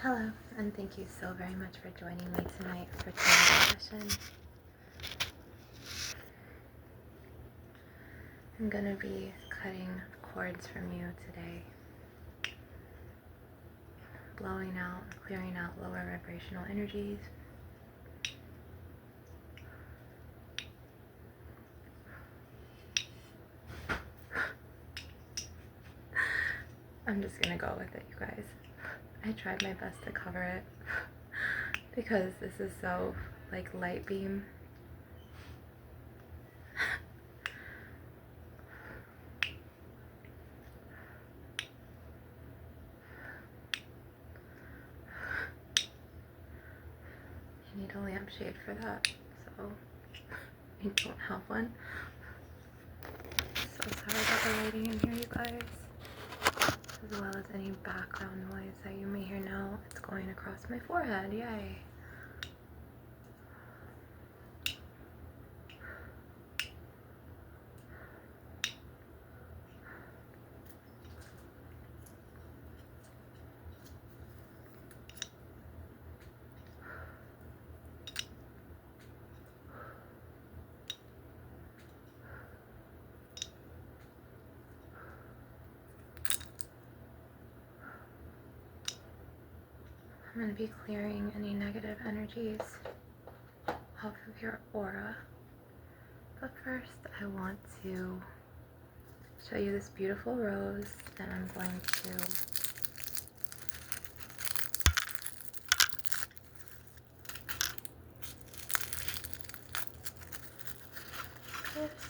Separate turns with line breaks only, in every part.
Hello, and thank you so very much for joining me tonight for tonight's session. I'm going to be cutting cords from you today, blowing out, clearing out lower vibrational energies. I'm just going to go with it, you guys. I tried my best to cover it because this is so like light beam. You need a lampshade for that, so I don't have one. So sorry about the lighting in here, you guys. As well as any background noise that you may hear now. It's going across my forehead, yay. I'm going to be clearing any negative energies off of your aura. But first, I want to show you this beautiful rose, and I'm going to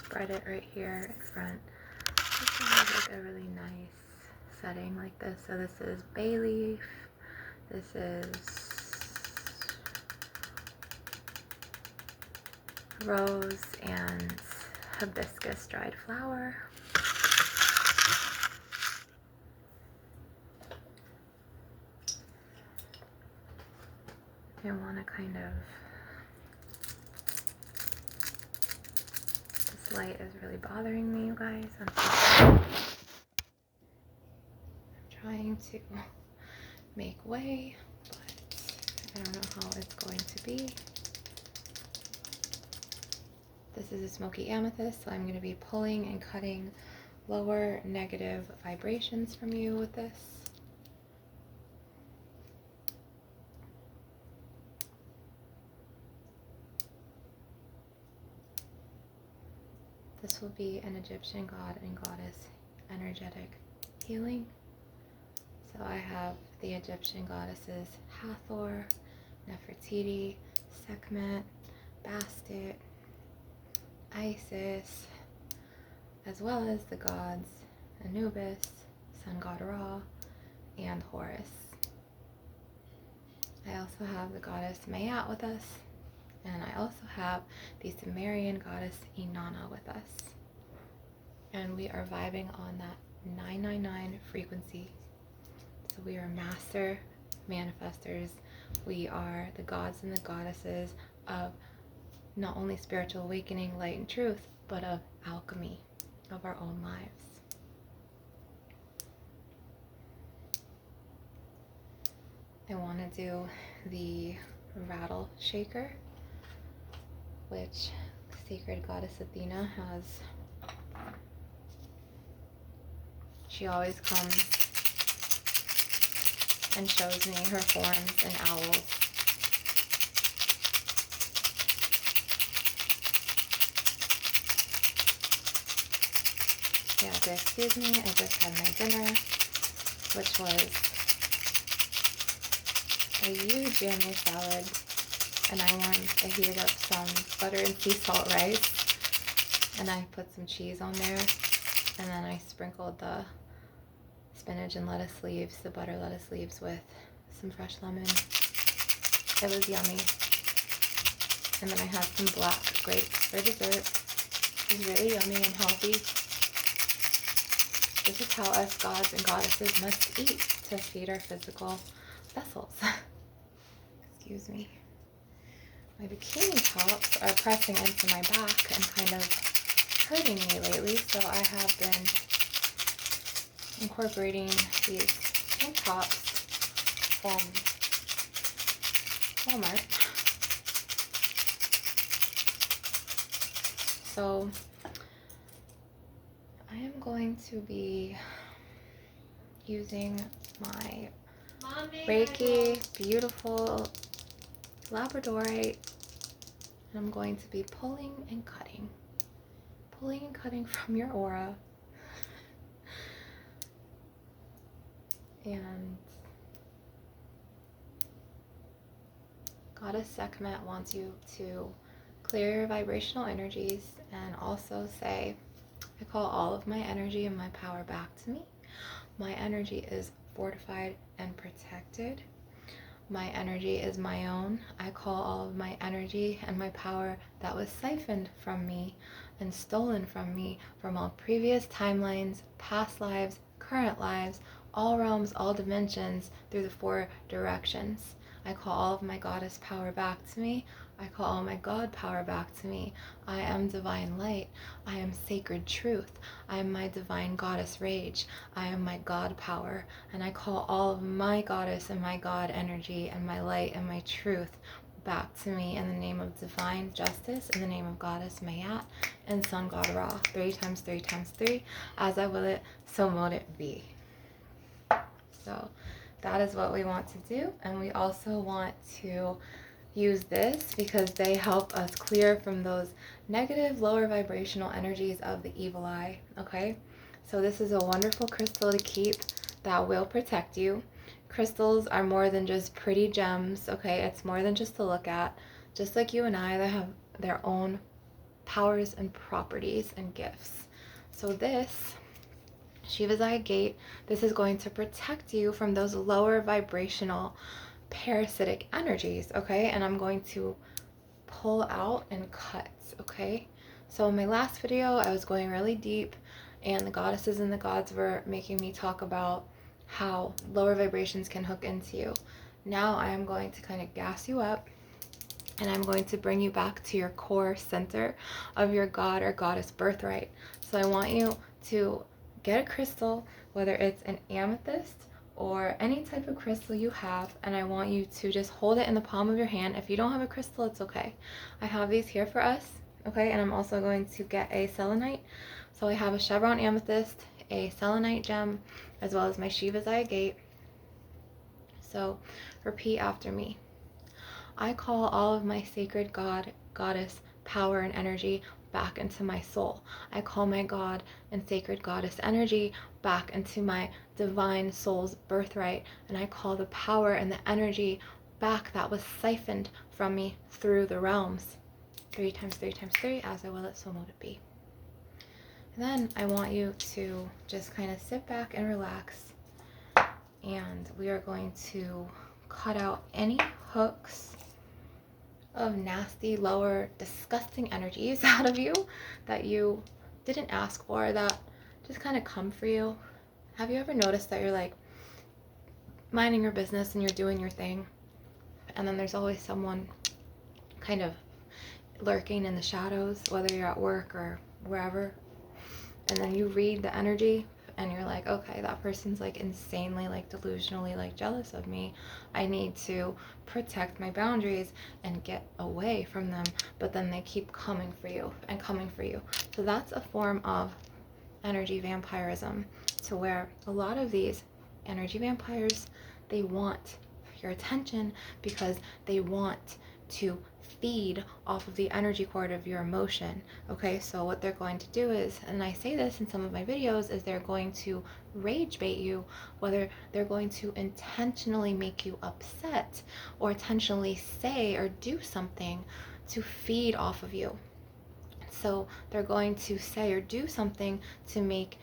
spread it right here in front. This has like a really nice setting like this. So this is bay leaf. This is rose and hibiscus dried flower. I want to kind of, this light is really bothering me, you guys. I'm trying to make way, but I don't know how it's going to be. This is a smoky amethyst, so I'm going to be pulling and cutting lower negative vibrations from you with this. This will be an Egyptian god and goddess energetic healing. So I have the Egyptian goddesses Hathor, Nefertiti, Sekhmet, Bastet, Isis, as well as the gods Anubis, sun god Ra, and Horus. I also have the goddess Mayat with us, and I also have the Sumerian goddess Inanna with us. And we are vibing on that 999 frequency. So we are master manifestors. We are the gods and the goddesses of not only spiritual awakening, light, and truth, but of alchemy of our own lives. I want to do the rattle shaker, which sacred goddess Athena has. She always comes and shows me her horns and owls. Yeah, so excuse me, I just had my dinner, which was a huge family salad, and I heated up some butter and sea salt rice, and I put some cheese on there, and then I sprinkled the spinach and lettuce leaves, the butter lettuce leaves, with some fresh lemon. It was yummy. And then I had some black grapes for dessert. It was really yummy and healthy. This is how us gods and goddesses must eat to feed our physical vessels. Excuse me. My bikini tops are pressing into my back and kind of hurting me lately, so I have been incorporating these tank tops from Walmart. So I am going to be using my Reiki beautiful Labradorite, and I'm going to be pulling and cutting from your aura. And Goddess Sekhmet wants you to clear your vibrational energies and also say, I call all of my energy and my power back to me. My energy is fortified and protected. My energy is my own. I call all of my energy and my power that was siphoned from me and stolen from me from all previous timelines, past lives, current lives, all realms, all dimensions, through the 4 directions. I call all of my goddess power back to me. I call all my God power back to me. I am divine light. I am sacred truth. I am my divine goddess rage. I am my God power. And I call all of my goddess and my God energy and my light and my truth back to me in the name of divine justice, in the name of goddess Mayat and sun god Ra. 3 times 3 times 3. As I will it, so mote it be. So that is what we want to do. And we also want to use this because they help us clear from those negative lower vibrational energies of the evil eye. Okay, so this is a wonderful crystal to keep that will protect you. Crystals are more than just pretty gems. Okay, it's more than just to look at. Just like you and I, they have their own powers and properties and gifts. So this Shiva's Eye Gate, this is going to protect you from those lower vibrational parasitic energies. Okay, and I'm going to pull out and cut. Okay, so in my last video I was going really deep and the goddesses and the gods were making me talk about how lower vibrations can hook into you. Now I am going to kind of gas you up and I'm going to bring you back to your core center of your god or goddess birthright. So I want you to get a crystal, whether it's an amethyst or any type of crystal you have, and I want you to just hold it in the palm of your hand. If you don't have a crystal, it's okay. I have these here for us, okay? And I'm also going to get a selenite. So I have a chevron amethyst, a selenite gem, as well as my Shiva's Eye Gate. So repeat after me. I call all of my sacred god, goddess, power, and energy back into my soul. I call my God and sacred goddess energy back into my divine soul's birthright, and I call the power and the energy back that was siphoned from me through the realms. 3 times 3 times 3, as I will it, so mote it be. And then I want you to just kind of sit back and relax, and we are going to cut out any hooks of nasty, lower, disgusting energies out of you that you didn't ask for, that just kind of come for you. Have you ever noticed that you're like minding your business and you're doing your thing, and then there's always someone kind of lurking in the shadows, whether you're at work or wherever, and then you read the energy and you're like, okay, that person's like insanely, like delusionally, like jealous of me. I need to protect my boundaries and get away from them. But then they keep coming for you and coming for you. So that's a form of energy vampirism, to where a lot of these energy vampires, they want your attention because they want to feed off of the energy cord of your emotion. Okay, so what they're going to do is, and I say this in some of my videos, is they're going to rage bait you, whether they're going to intentionally make you upset or intentionally say or do something to feed off of you. So they're going to say or do something to make,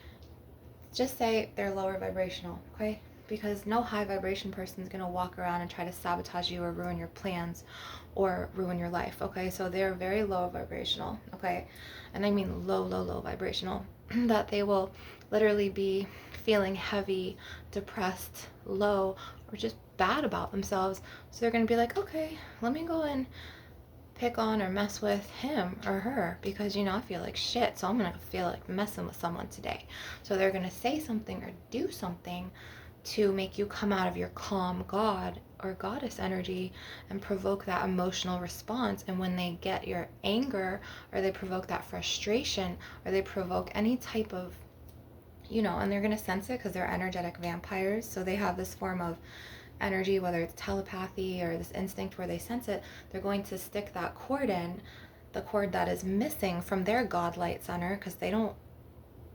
just say they're lower vibrational, okay? Because no high vibration person is going to walk around and try to sabotage you or ruin your plans or ruin your life, okay? So they're very low vibrational, okay? And I mean low vibrational, that they will literally be feeling heavy, depressed, low, or just bad about themselves. So they're going to be like, okay, let me go and pick on or mess with him or her because, you know, I feel like shit, so I'm going to feel like messing with someone today. So they're going to say something or do something to make you come out of your calm god or goddess energy and provoke that emotional response. And when they get your anger, or they provoke that frustration, or they provoke any type of, and they're going to sense it because they're energetic vampires. So they have this form of energy, whether it's telepathy or this instinct where they sense it, they're going to stick that cord in, the cord that is missing from their god light center, because they don't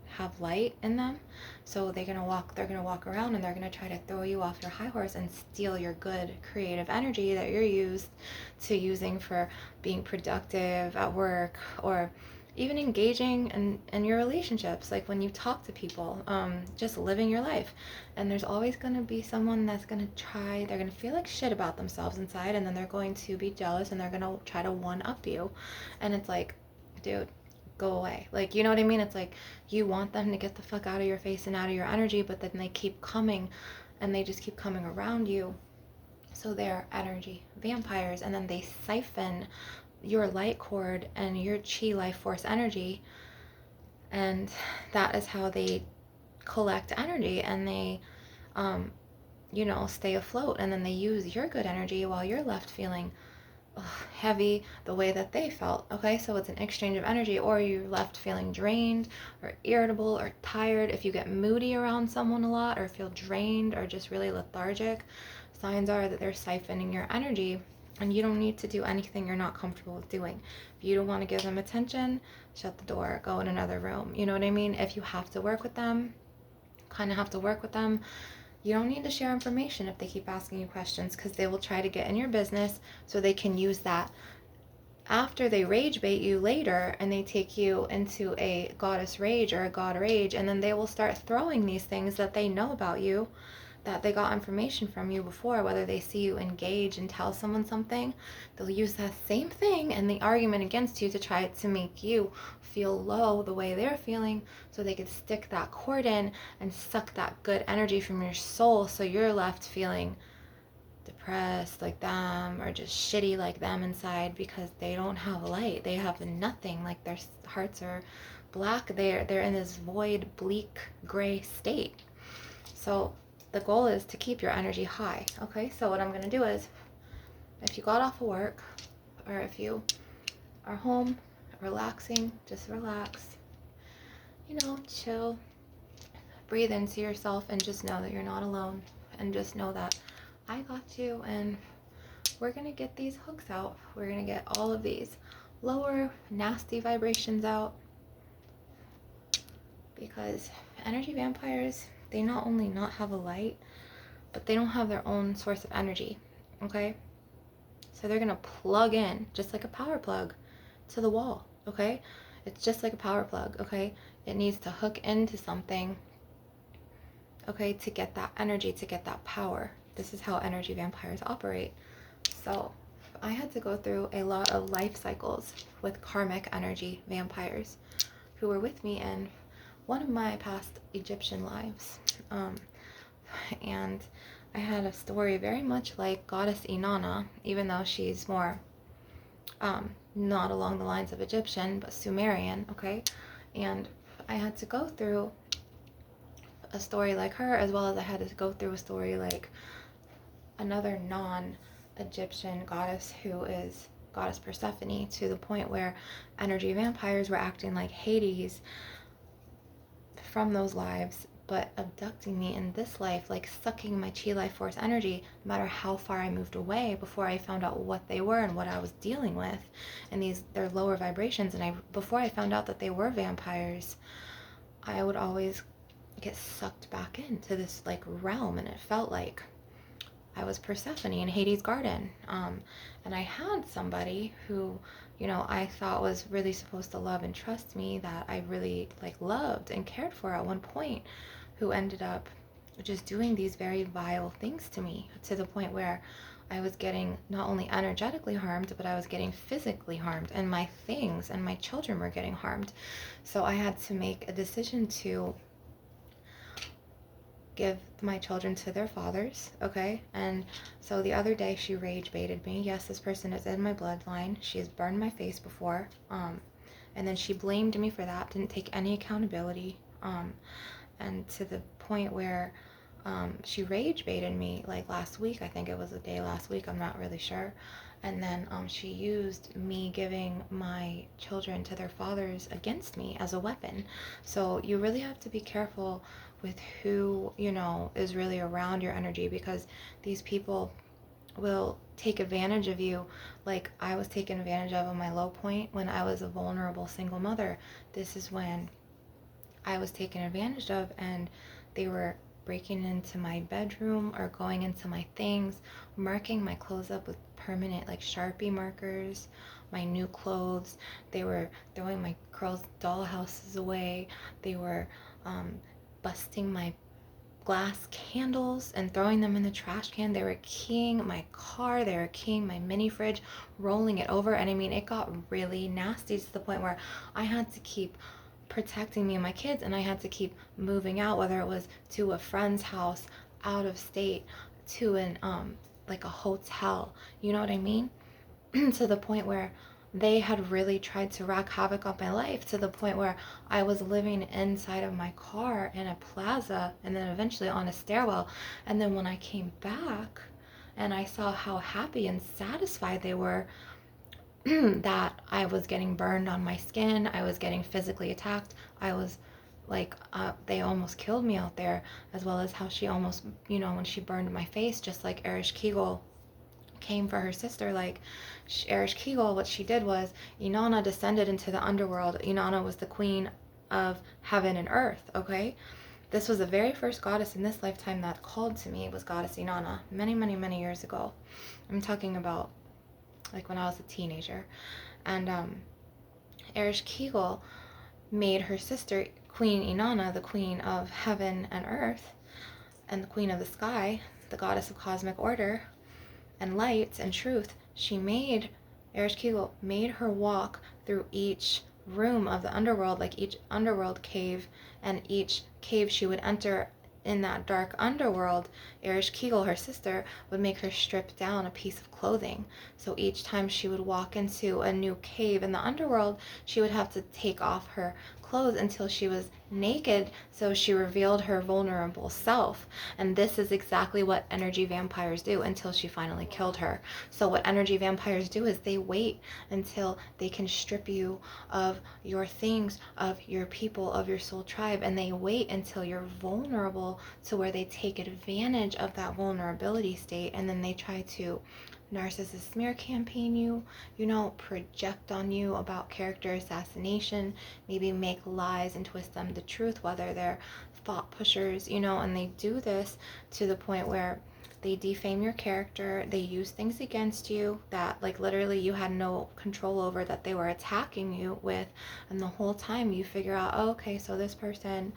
have light in them. So they're gonna walk around, and they're gonna try to throw you off your high horse and steal your good creative energy that you're using for being productive at work, or even engaging in your relationships, like when you talk to people, just living your life. And there's always going to be someone that's going to they're going to feel like shit about themselves inside, and then they're going to be jealous, and they're going to try to one up you. And it's like, dude, go away. Like, you know what I mean? It's like you want them to get the fuck out of your face and out of your energy, but then they keep coming, and they just keep coming around you. So they're energy vampires, and then they siphon your light cord and your chi life force energy, and that is how they collect energy, and they stay afloat, and then they use your good energy while you're left feeling heavy the way that they felt. Okay, so it's an exchange of energy, or you're left feeling drained or irritable or tired. If you get moody around someone a lot, or feel drained or just really lethargic, signs are that they're siphoning your energy. And you don't need to do anything you're not comfortable with doing. If you don't want to give them attention, shut the door, go in another room. You know what I mean? If you have to work with them, kind of have to work with them, you don't need to share information if they keep asking you questions, because they will try to get in your business so they can use that after they rage bait you later, and they take you into a goddess rage or a god rage, and then they will start throwing these things that they know about you, that they got information from you before. Whether they see you engage and tell someone something, they'll use that same thing in the argument against you to try to make you feel low the way they're feeling, so they could stick that cord in and suck that good energy from your soul, so you're left feeling depressed like them, or just shitty like them inside, because they don't have light. They have nothing. Like, their hearts are black. They're in this void, bleak, gray state. So the goal is to keep your energy high. Okay, so what I'm going to do is, if you got off of work, or if you are home relaxing, just relax, chill, breathe into yourself, and just know that you're not alone, and just know that I got you, and we're going to get these hooks out. We're going to get all of these lower nasty vibrations out, because energy vampires, they not only not have a light, but they don't have their own source of energy. Okay, so they're going to plug in, just like a power plug, to the wall. Okay, it's just like a power plug. Okay, it needs to hook into something, okay, to get that energy, to get that power. This is how energy vampires operate. So I had to go through a lot of life cycles with karmic energy vampires who were with me in one of my past Egyptian lives. And I had a story very much like Goddess Inanna, even though she's more not along the lines of Egyptian, but Sumerian, okay? And I had to go through a story like her, as well as I had to go through a story like another non-Egyptian goddess, who is Goddess Persephone, to the point where energy vampires were acting like Hades from those lives, but abducting me in this life, like sucking my chi life force energy, no matter how far I moved away, before I found out what they were and what I was dealing with, and their lower vibrations. And before I found out that they were vampires, I would always get sucked back into this like realm, and it felt like I was Persephone in Hades' garden. And I had somebody who, I thought was really supposed to love and trust me, that I really loved and cared for at one point, who ended up just doing these very vile things to me, to the point where I was getting not only energetically harmed, but I was getting physically harmed, and my things and my children were getting harmed. So I had to make a decision to give my children to their fathers, okay? And so the other day she rage baited me. Yes, this person is in my bloodline. She has burned my face before. And then she blamed me for that, didn't take any accountability. And to the point where she rage baited me like last week. I think it was a day last week, I'm not really sure. And then she used me giving my children to their fathers against me as a weapon. So you really have to be careful with who, you know, is really around your energy, because these people will take advantage of you like I was taken advantage of on my low point when I was a vulnerable single mother. This is when I was taken advantage of, and they were breaking into my bedroom or going into my things, marking my clothes up with permanent like Sharpie markers, my new clothes. They were throwing my girls' dollhouses away. They were busting my glass candles and throwing them in the trash can. They were keying my car. They were keying my mini fridge, rolling it over. And I mean, it got really nasty to the point where I had to keep protecting me and my kids, and I had to keep moving out, whether it was to a friend's house out of state, to an like a hotel, you know what I mean? To the point where they had really tried to wreak havoc on my life, to the point where I was living inside of my car in a plaza and then eventually on a stairwell. And then when I came back and I saw how happy and satisfied they were, that I was getting burned on my skin, I was getting physically attacked, I was like, they almost killed me out there, as well as how she almost, you know, when she burned my face, just like Erich Kegel came for her sister. Like Erich Kegel, what she did was, Inanna descended into the underworld. Inanna was the queen of heaven and earth, okay? This was the very first goddess in this lifetime that called to me, was goddess Inanna, many, many, many years ago. I'm talking about like when I was a teenager. And Erich Kegel made her sister, Queen Inanna, the queen of heaven and earth, and the queen of the sky, the goddess of cosmic order and light and truth. Erich Kegel made her walk through each room of the underworld, like each underworld cave, and each cave she would enter in that dark underworld, Erich Kegel, her sister, would make her strip down a piece of clothing. So each time she would walk into a new cave in the underworld, she would have to take off her clothes until she was naked, so she revealed her vulnerable self. And this is exactly what energy vampires do until she finally killed her. So what energy vampires do is they wait until they can strip you of your things, of your people, of your soul tribe, and they wait until you're vulnerable to where they take advantage of that vulnerability state, and then they try to narcissist smear campaign you, you know, project on you about character assassination, maybe make lies and twist them the truth, whether they're thought pushers, you know, and they do this to the point where they defame your character, they use things against you that like literally you had no control over, that they were attacking you with, and the whole time you figure out, oh, okay, so this person,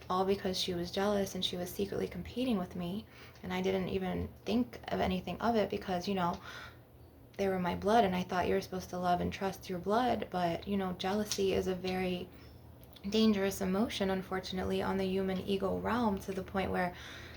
all because she was jealous and she was secretly competing with me, and I didn't even think of anything of it because, you know, they were my blood, and I thought you were supposed to love and trust your blood. But, you know, jealousy is a very dangerous emotion, unfortunately, on the human ego realm, to the point where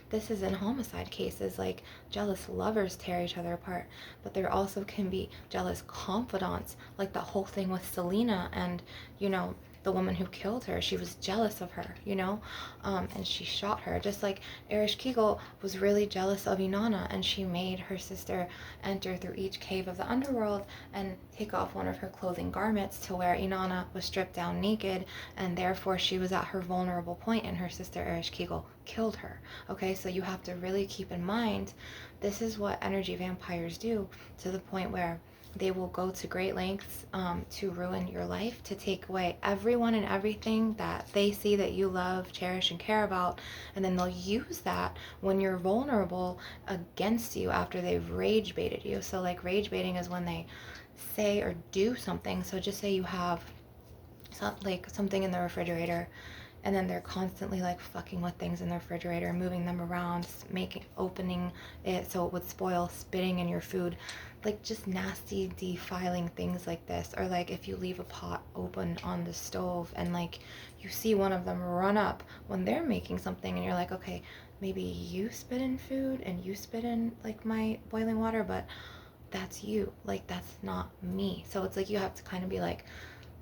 this is in homicide cases. Like, jealous lovers tear each other apart, but there also can be jealous confidants, like the whole thing with Selena and, you know, the woman who killed her. She was jealous of her, you know, and she shot her. Just like Erich Kegel was really jealous of Inanna, and she made her sister enter through each cave of the underworld and take off one of her clothing garments, to where Inanna was stripped down naked, and therefore she was at her vulnerable point, and her sister Erich Kegel killed her. Okay, so you have to really keep in mind, this is what energy vampires do, to the point where they will go to great lengths to ruin your life, to take away everyone and everything that they see that you love, cherish, and care about, and then they'll use that when you're vulnerable against you after they've rage baited you. So like, rage baiting is when they say or do something. So just say you have like something in the refrigerator, and then they're constantly like fucking with things in the refrigerator, moving them around, opening it so it would spoil, spitting in your food, like just nasty defiling things like this. Or like if you leave a pot open on the stove and like you see one of them run up when they're making something, and you're like, okay, maybe you spit in food and you spit in like my boiling water, but that's you, like that's not me. So it's like you have to kind of be like,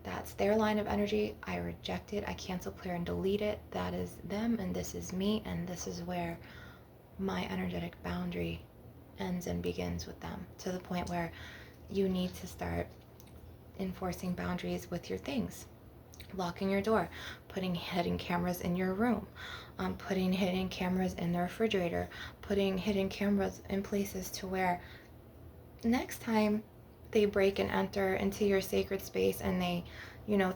that's their line of energy, I reject it, I cancel, clear, and delete it. That is them, and this is me, and this is where my energetic boundary ends and begins with them, to the point where you need to start enforcing boundaries with your things. Locking your door, putting hidden cameras in your room, putting hidden cameras in the refrigerator, putting hidden cameras in places to where next time they break and enter into your sacred space and they,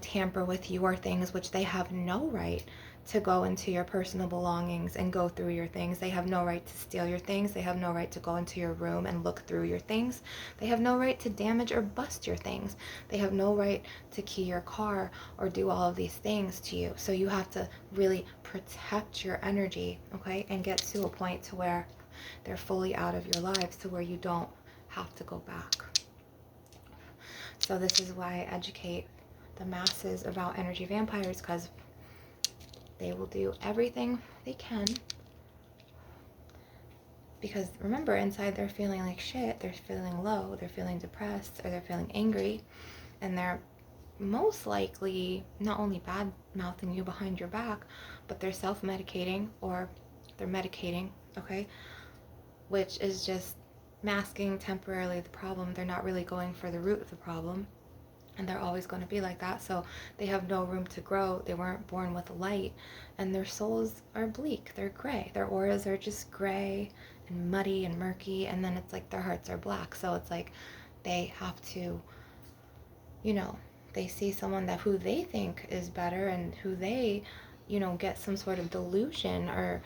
tamper with your things, which they have no right to go into your personal belongings and go through your things. They have no right to steal your things. They have no right to go into your room and look through your things. They have no right to damage or bust your things. They have no right to key your car or do all of these things to you. So you have to really protect your energy, okay, and get to a point to where they're fully out of your lives, to where you don't have to go back. So this is why I educate the masses about energy vampires, because they will do everything they can. Because remember, inside they're feeling like shit, they're feeling low, they're feeling depressed, or they're feeling angry, and they're most likely not only bad mouthing you behind your back, but they're self-medicating or they're medicating, okay? Which is just masking temporarily the problem. They're not really going for the root of the problem. And they're always going to be like that. So they have no room to grow. They weren't born with light. And their souls are bleak. They're gray. Their auras are just gray and muddy and murky. And then it's like their hearts are black. So it's like they have to, they see someone who they think is better and who they, get some sort of delusion, or,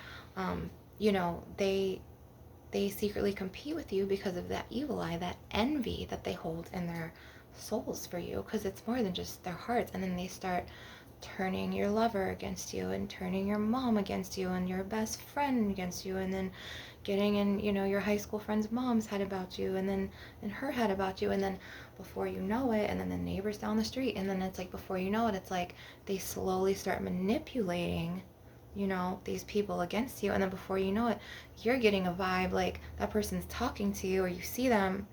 they secretly compete with you because of that evil eye, that envy that they hold in their souls for you, because it's more than just their hearts. And then they start turning your lover against you, and turning your mom against you, and your best friend against you, and then getting in, your high school friend's mom's head about you, and then in her head about you, and then before you know it, and then the neighbors down the street, and then it's like before you know it, it's like they slowly start manipulating these people against you. And then before you know it, you're getting a vibe like that person's talking to you, or you see them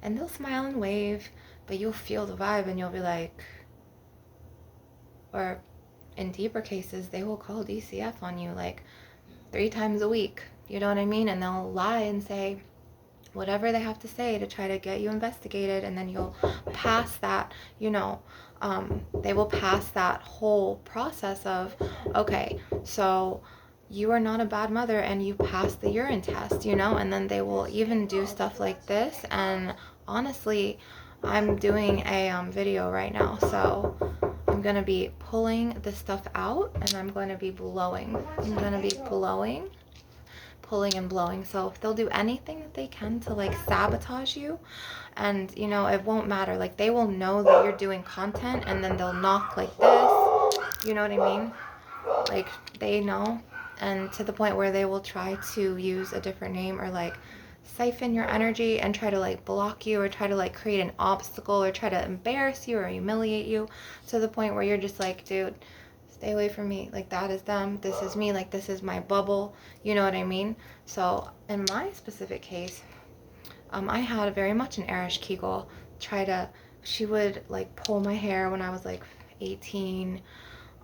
and they'll smile and wave, but you'll feel the vibe and you'll be like, or in deeper cases, they will call DCF on you like 3 times a week, you know what I mean? And they'll lie and say whatever they have to say to try to get you investigated, and then you'll pass that, they will pass that whole process of, okay, so you are not a bad mother and you passed the urine test, and then they will even do stuff like this. And honestly, I'm doing a video right now, so I'm going to be pulling this stuff out, and I'm going to be blowing. I'm going to be blowing, pulling and blowing. So they'll do anything that they can to like sabotage you, and it won't matter. Like they will know that you're doing content, and then they'll knock like this, you know what I mean? Like they know, and to the point where they will try to use a different name, or like siphon your energy and try to like block you, or try to like create an obstacle, or try to embarrass you or humiliate you, to the point where you're just like, dude, stay away from me. Like that is them, this is me, like this is my bubble, you know what I mean? So in my specific case, I had very much an Erish Kegel she would like pull my hair when I was like 18,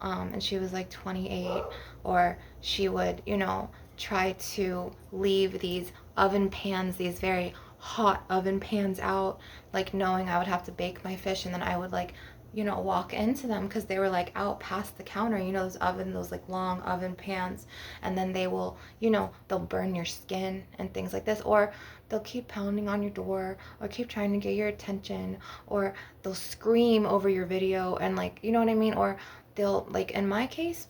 and she was like 28, or she would, try to leave these oven pans, these very hot oven pans out, like knowing I would have to bake my fish, and then I would like, walk into them because they were like out past the counter, those like long oven pans, and then they will, they'll burn your skin and things like this, or they'll keep pounding on your door, or keep trying to get your attention, or they'll scream over your video, and like, you know what I mean? Or they'll, like in my case,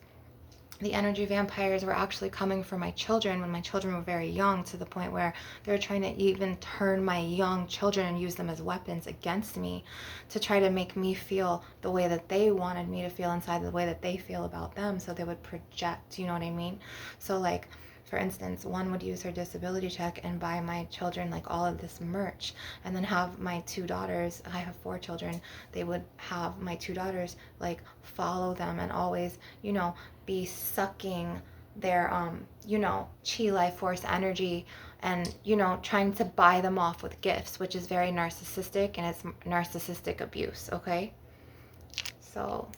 the energy vampires were actually coming for my children when my children were very young, to the point where they were trying to even turn my young children and use them as weapons against me, to try to make me feel the way that they wanted me to feel inside, the way that they feel about them, so they would project, you know what I mean? So like, for instance, one would use her disability check and buy my children like all of this merch, and then have my 2 daughters, I have 4 children, they would have my 2 daughters like follow them and always, be sucking their chi life force energy, and trying to buy them off with gifts, which is very narcissistic, and it's narcissistic abuse, okay? So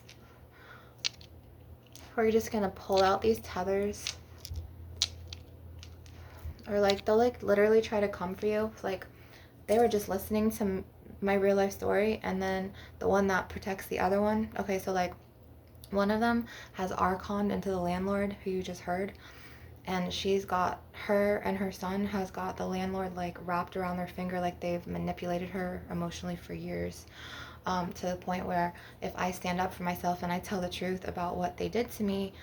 we're just gonna pull out these tethers, Or like they'll like literally try to come for you. Like they were just listening to my real life story, and then the one that protects the other one. Okay, so like one of them has archoned into the landlord who you just heard, and she's got her, and her son has got the landlord like wrapped around their finger, like they've manipulated her emotionally for years, to the point where if I stand up for myself and I tell the truth about what they did to me,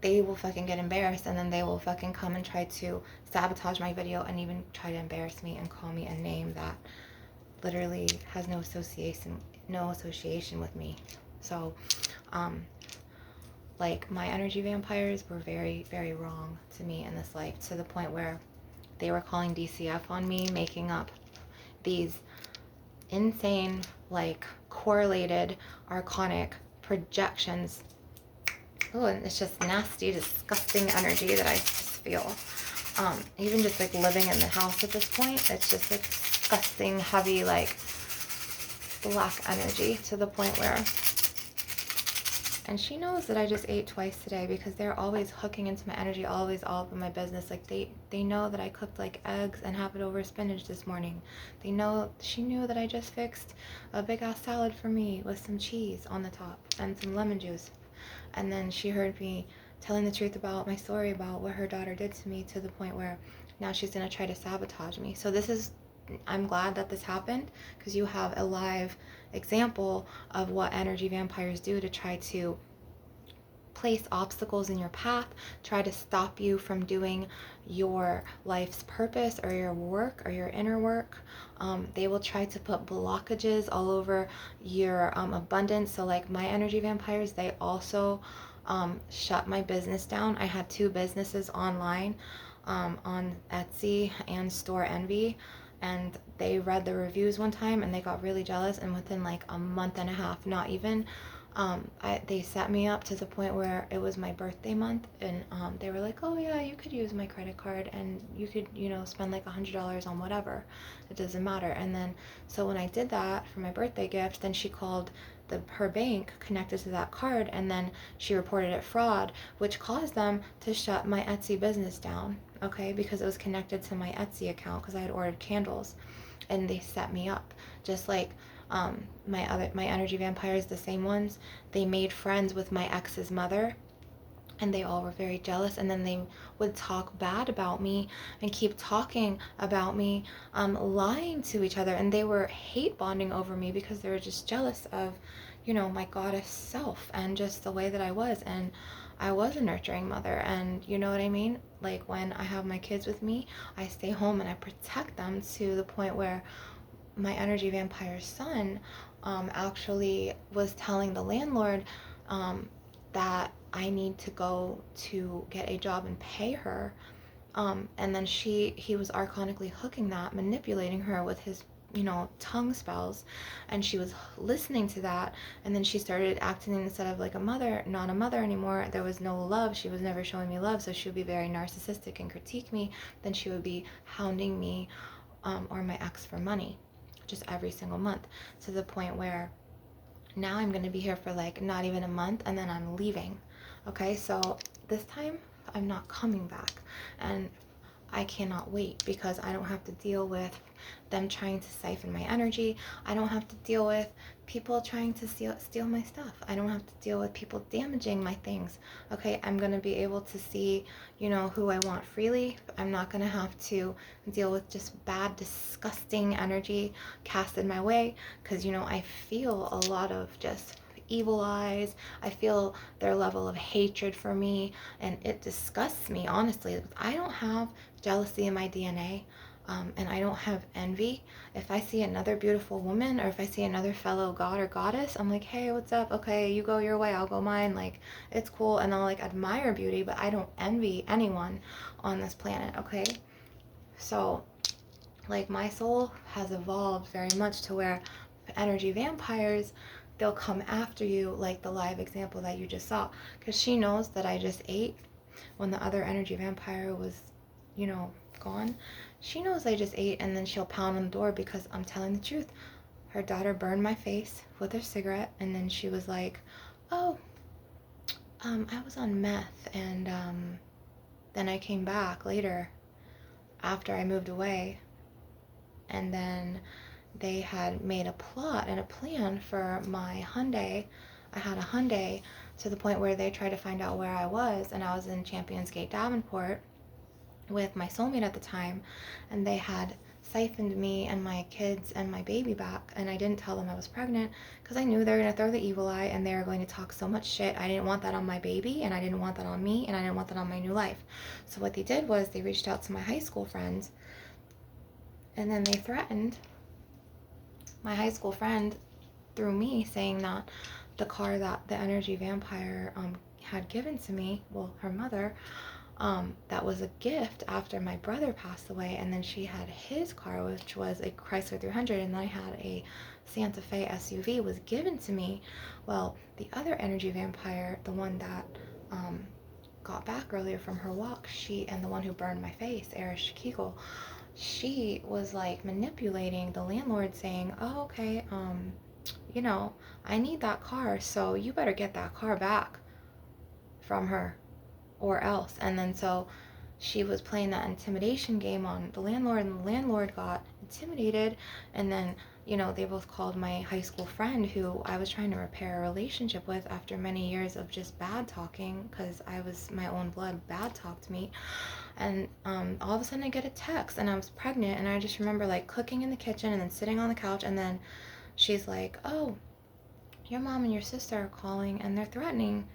they will fucking get embarrassed, and then they will fucking come and try to sabotage my video and even try to embarrass me and call me a name that literally has no association with me. So like my energy vampires were very, very wrong to me in this life, to the point where they were calling DCF on me, making up these insane, like correlated archonic projections. Oh, and it's just nasty, disgusting energy that I just feel. Even just like living in the house at this point, it's just like disgusting, heavy, like black energy, to the point where, and she knows that I just ate twice today because they're always hooking into my energy, always all up in my business. Like they know that I cooked like eggs and half it over spinach this morning. They know, she knew that I just fixed a big ass salad for me with some cheese on the top and some lemon juice. And then she heard me telling the truth about my story about what her daughter did to me, to the point where now she's going to try to sabotage me. So this is, I'm glad that this happened, because you have a live example of what energy vampires do to try to place obstacles in your path, try to stop you from doing your life's purpose or your work or your inner work. They will try to put blockages all over your abundance. So like my energy vampires, they also shut my business down. I had 2 businesses online, on Etsy and Store Envy, and they read the reviews one time and they got really jealous, and within like a month and a half, not even, they set me up to the point where it was my birthday month, and they were like, oh yeah, you could use my credit card and you could, you know, spend like $100 on whatever, it doesn't matter. And then so when I did that for my birthday gift, then she called her bank connected to that card, and then she reported it fraud, which caused them to shut my Etsy business down, okay, because it was connected to my Etsy account, because I had ordered candles, and they set me up just like my energy vampires, the same ones. They made friends with my ex's mother, and they all were very jealous, and then they would talk bad about me and keep talking about me, lying to each other, and they were hate bonding over me because they were just jealous of, you know, my goddess self and just the way that I was. And I was a nurturing mother, and you know what I mean, like when I have my kids with me, I stay home and I protect them, to the point where my energy vampire son actually was telling the landlord that I need to go to get a job and pay her. And then he was archonically hooking that, manipulating her with his, you know, tongue spells, and she was listening to that, and then she started acting instead of like a mother, not a mother anymore. There was no love. She was never showing me love, so she would be very narcissistic and critique me. Then she would be hounding me, or my ex, for money, just every single month, to the point where now I'm going to be here for like not even a month, and then I'm leaving. Okay, so this time I'm not coming back, and I cannot wait, because I don't have to deal with them trying to siphon my energy. I don't have to deal with people trying to steal my stuff. I don't have to deal with people damaging my things. Okay, I'm going to be able to see, you know, who I want freely. I'm not going to have to deal with just bad, disgusting energy casted my way, because, you know, I feel a lot of just evil eyes. I feel their level of hatred for me, and it disgusts me, honestly. I don't have jealousy in my DNA, and I don't have envy. If I see another beautiful woman, or if I see another fellow god or goddess, I'm like, hey, what's up? Okay, you go your way, I'll go mine. Like, it's cool, and I'll like admire beauty, but I don't envy anyone on this planet. Okay, so like my soul has evolved very much to where energy vampires, they'll come after you, like the live example that you just saw, because she knows that I just ate when the other energy vampire was, you know, gone. She knows I just ate, and then she'll pound on the door, because I'm telling the truth. Her daughter burned my face with her cigarette, and then she was like, oh, I was on meth, and then I came back later, after I moved away. And then they had made a plot and a plan for my Hyundai. I had a Hyundai, to the point where they tried to find out where I was, and I was in Champions Gate, Davenport, with my soulmate at the time, and they had siphoned me and my kids and my baby back, and I didn't tell them I was pregnant because I knew they were going to throw the evil eye and they were going to talk so much shit. I didn't want that on my baby, and I didn't want that on me, and I didn't want that on my new life. So what they did was they reached out to my high school friends, and then they threatened my high school friend through me, saying that the car that the energy vampire had given to me, well, her mother, that was a gift after my brother passed away, and then she had his car, which was a Chrysler 300, and I had a Santa Fe SUV, was given to me. Well, the other energy vampire, the one that got back earlier from her walk, and the one who burned my face, Erish Kegel, she was like manipulating the landlord, saying, oh, okay, you know, I need that car, so you better get that car back from her or else. And then so she was playing that intimidation game on the landlord, and the landlord got intimidated. And then, you know, they both called my high school friend, who I was trying to repair a relationship with after many years of just bad talking, because I was, my own blood bad talked me. And all of a sudden I get a text, and I was pregnant, and I just remember like cooking in the kitchen and then sitting on the couch, and then she's like, oh, your mom and your sister are calling, and they're threatening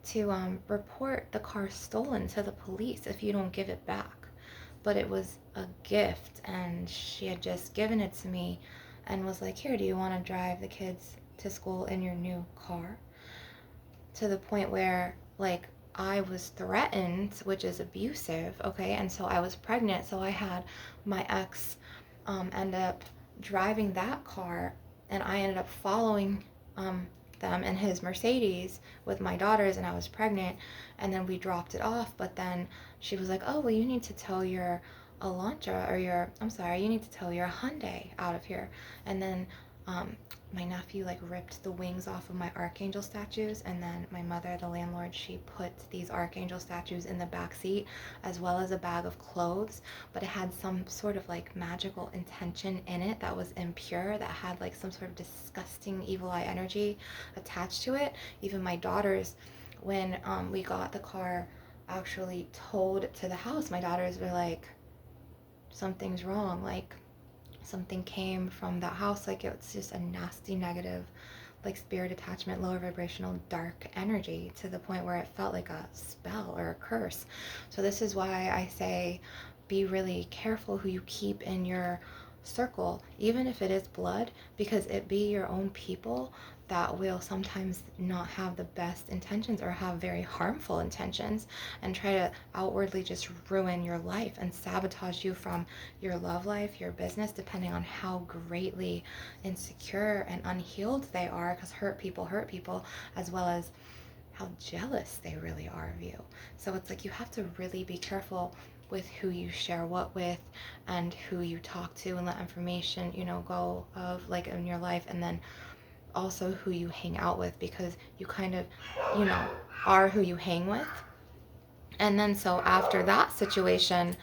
to report the car stolen to the police if you don't give it back. But it was a gift, and she had just given it to me and was like, here, do you want to drive the kids to school in your new car? To the point where, like, I was threatened, which is abusive, okay? And so I was pregnant, so I had my ex end up driving that car, and I ended up following them in his Mercedes with my daughters, and I was pregnant, and then we dropped it off. But then she was like, oh, well, you need to tow your Elantra, or you need to tow your Hyundai out of here. And then my nephew like ripped the wings off of my archangel statues, and then my mother, the landlord, she put these archangel statues in the back seat, as well as a bag of clothes, but it had some sort of like magical intention in it that was impure, that had like some sort of disgusting evil eye energy attached to it. Even my daughters, when we got the car actually towed to the house, my daughters were like, something's wrong, like something came from that house, like it's just a nasty negative, like spirit attachment, lower vibrational dark energy, to the point where it felt like a spell or a curse. So this is why I say be really careful who you keep in your circle, even if it is blood, because it be your own people that will sometimes not have the best intentions, or have very harmful intentions, and try to outwardly just ruin your life and sabotage you from your love life, your business, depending on how greatly insecure and unhealed they are, because hurt people, as well as how jealous they really are of you. So it's like you have to really be careful with who you share what with, and who you talk to, and let information, you know, go of like in your life, and then also who you hang out with, because you kind of, you know, are who you hang with. And then so after that situation,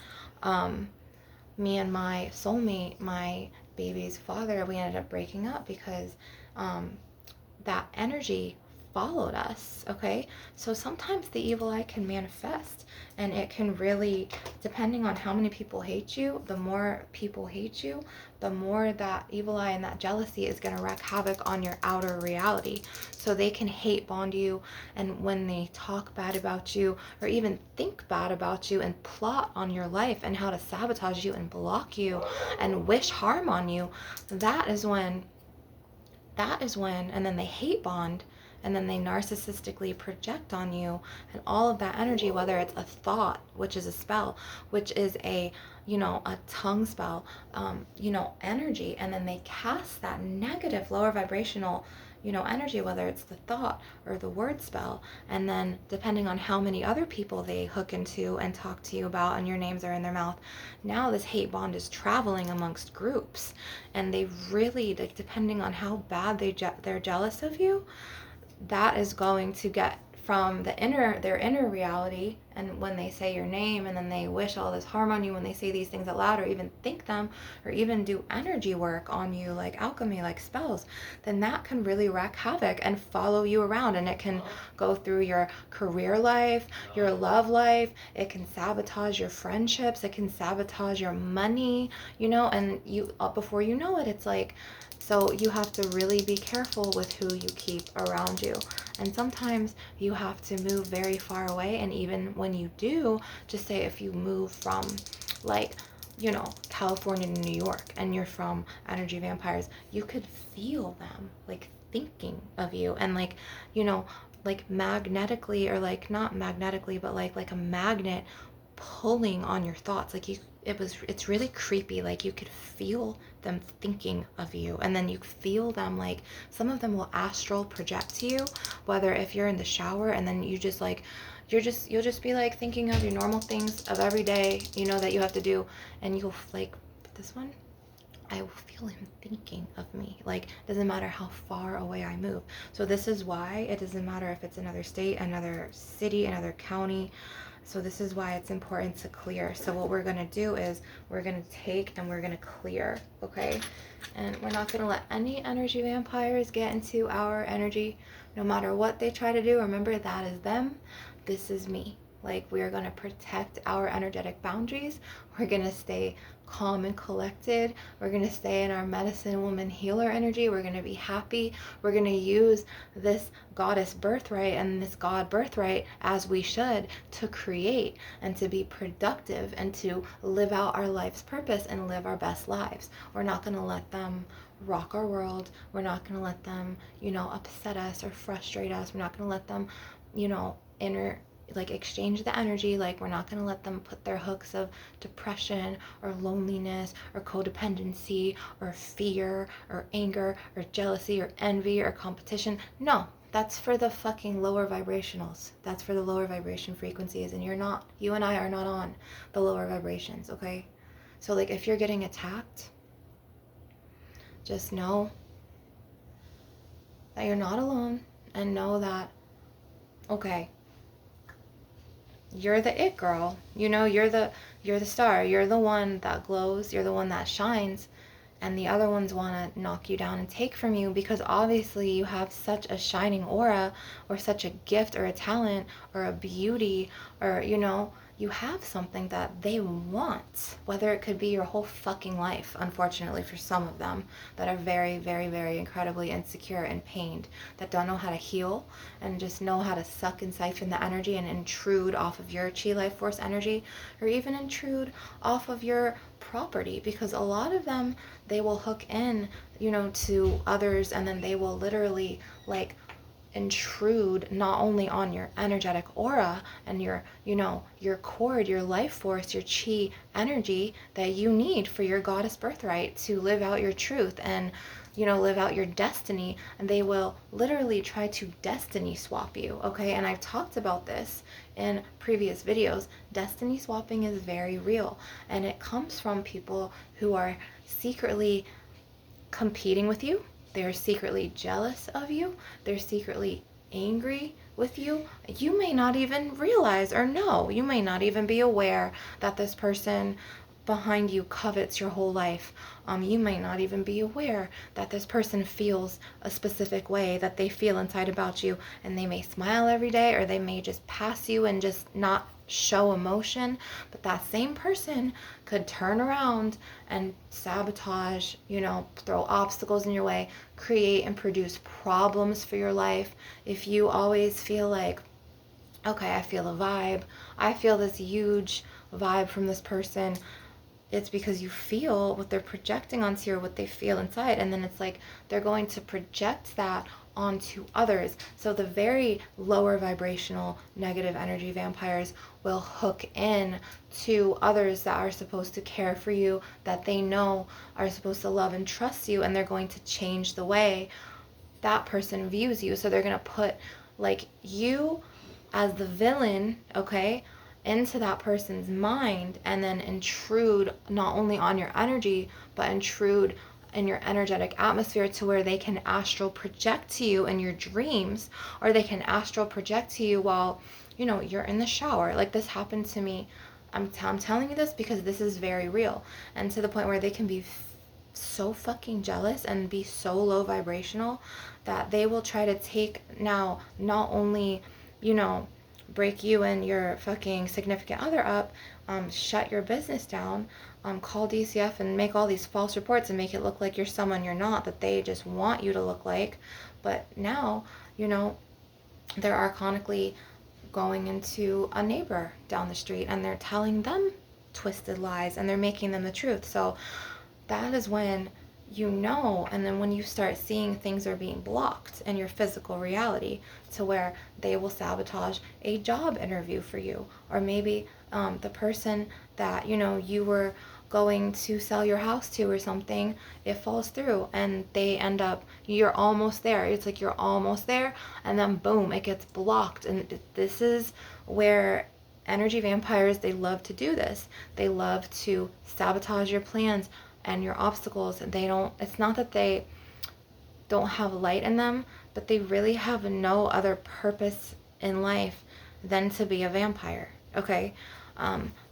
me and my soulmate, my baby's father, we ended up breaking up, because that energy followed us, okay? So sometimes the evil eye can manifest, and it can really, depending on how many people hate you, the more people hate you, the more that evil eye and that jealousy is going to wreak havoc on your outer reality. So they can hate bond you, and when they talk bad about you, or even think bad about you, and plot on your life and how to sabotage you and block you and wish harm on you, that is when, and then they hate bond, and then they narcissistically project on you, and all of that energy, whether it's a thought, which is a spell, which is a, you know, a tongue spell, you know, energy, and then they cast that negative lower vibrational, you know, energy, whether it's the thought or the word spell, and then depending on how many other people they hook into and talk to you about, and your names are in their mouth, now this hate bond is traveling amongst groups, and they really, like, depending on how bad they're jealous of you, that is going to get from their inner reality, and when they say your name and then they wish all this harm on you, when they say these things out loud or even think them or even do energy work on you like alchemy, like spells, then that can really wreak havoc and follow you around, and it can go through your career life, your love life, it can sabotage your friendships, it can sabotage your money, you know, and you before you know it, it's like, so you have to really be careful with who you keep around you. And sometimes you have to move very far away. And even when you do, just say if you move from like, you know, California to New York and you're from energy vampires, you could feel them like thinking of you, and like, you know, like magnetically, or like not magnetically, but like a magnet pulling on your thoughts. Like it's really creepy. Like you could feel them thinking of you, and then you feel them, like some of them will astral project to you, whether if you're in the shower and then you just like you'll just be like thinking of your normal things of every day, you know, that you have to do, and you'll like, this one, I will feel him thinking of me. Like, it doesn't matter how far away I move. So this is why it doesn't matter if it's another state, another city, another county. So this is why it's important to clear. So what we're going to do is we're going to take and we're going to clear, okay? And we're not going to let any energy vampires get into our energy, no matter what they try to do. Remember, that is them. This is me. Like, we are going to protect our energetic boundaries. We're going to stay calm and collected. We're going to stay in our medicine woman healer energy. We're going to be happy. We're going to use this goddess birthright and this god birthright, as we should, to create and to be productive and to live out our life's purpose and live our best lives. We're not going to let them rock our world. We're not going to let them, you know, upset us or frustrate us. We're not going to let them, you know, exchange the energy. Like, we're not going to let them put their hooks of depression or loneliness or codependency or fear or anger or jealousy or envy or competition. No, that's for the fucking lower vibrationals. That's for the lower vibration frequencies, and you and I are not on the lower vibrations, okay? So like, if you're getting attacked, just know that you're not alone, and know that, okay, you're the it girl, you know, you're the star, you're the one that glows, you're the one that shines, and the other ones want to knock you down and take from you, because obviously you have such a shining aura, or such a gift or a talent or a beauty, or, you know, you have something that they want, whether it could be your whole fucking life, unfortunately, for some of them that are very, very, very incredibly insecure and pained, that don't know how to heal and just know how to suck and siphon the energy and intrude off of your chi life force energy, or even intrude off of your property, because a lot of them, they will hook in, you know, to others, and then they will literally like intrude not only on your energetic aura and your, you know, your cord, your life force, your chi energy that you need for your goddess birthright to live out your truth and, you know, live out your destiny. And they will literally try to destiny swap you, okay? And I've talked about this in previous videos. Destiny swapping is very real, and it comes from people who are secretly competing with you. They're secretly jealous of you. They're secretly angry with you. You may not even realize or know. You may not even be aware that this person behind you covets your whole life. You may not even be aware that this person feels a specific way that they feel inside about you, and they may smile every day, or they may just pass you and just not show emotion, but that same person could turn around and sabotage, you know, throw obstacles in your way, create and produce problems for your life. If you always feel like, okay, I feel a vibe, I feel this huge vibe from this person, it's because you feel what they're projecting onto you, or what they feel inside, and then it's like they're going to project that onto others. So the very lower vibrational negative energy vampires will hook in to others that are supposed to care for you, that they know are supposed to love and trust you, and they're going to change the way that person views you. So they're going to put like you as the villain, okay, into that person's mind, and then intrude not only on your energy, but intrude in your energetic atmosphere to where they can astral project to you in your dreams, or they can astral project to you while, you know, you're in the shower. Like, this happened to me. I'm telling you this because this is very real, and to the point where they can be so fucking jealous and be so low vibrational that they will try to take, now, not only, you know, break you and your fucking significant other up, shut your business down, call DCF and make all these false reports and make it look like you're someone you're not, that they just want you to look like. But now, you know, they're archonically going into a neighbor down the street and they're telling them twisted lies and they're making them the truth. So that is when, you know, and then when you start seeing things are being blocked in your physical reality, to where they will sabotage a job interview for you, or maybe the person that, you know, you were going to sell your house to or something, it falls through and they end up, you're almost there, it's like you're almost there, and then boom, it gets blocked. And this is where energy vampires, they love to do this. They love to sabotage your plans and your obstacles. And they don't, it's not that they don't have light in them, but they really have no other purpose in life than to be a vampire. Okay,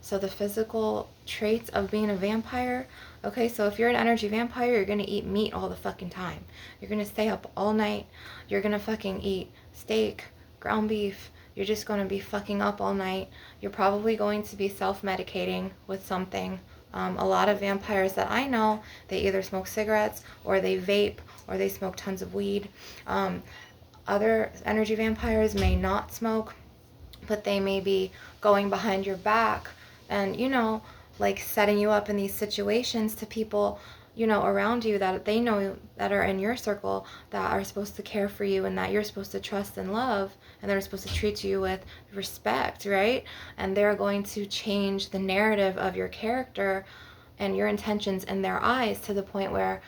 so the physical traits of being a vampire, okay, so if you're an energy vampire, you're gonna eat meat all the fucking time. You're gonna stay up all night. You're gonna fucking eat steak, ground beef. You're just gonna be fucking up all night. You're probably going to be self-medicating with something. A lot of vampires that I know, they either smoke cigarettes, or they vape, or they smoke tons of weed. Other energy vampires may not smoke, but they may be going behind your back and, you know, like setting you up in these situations to people, you know, around you that they know that are in your circle, that are supposed to care for you and that you're supposed to trust and love, and they're supposed to treat you with respect, right? And they're going to change the narrative of your character and your intentions in their eyes, to the point where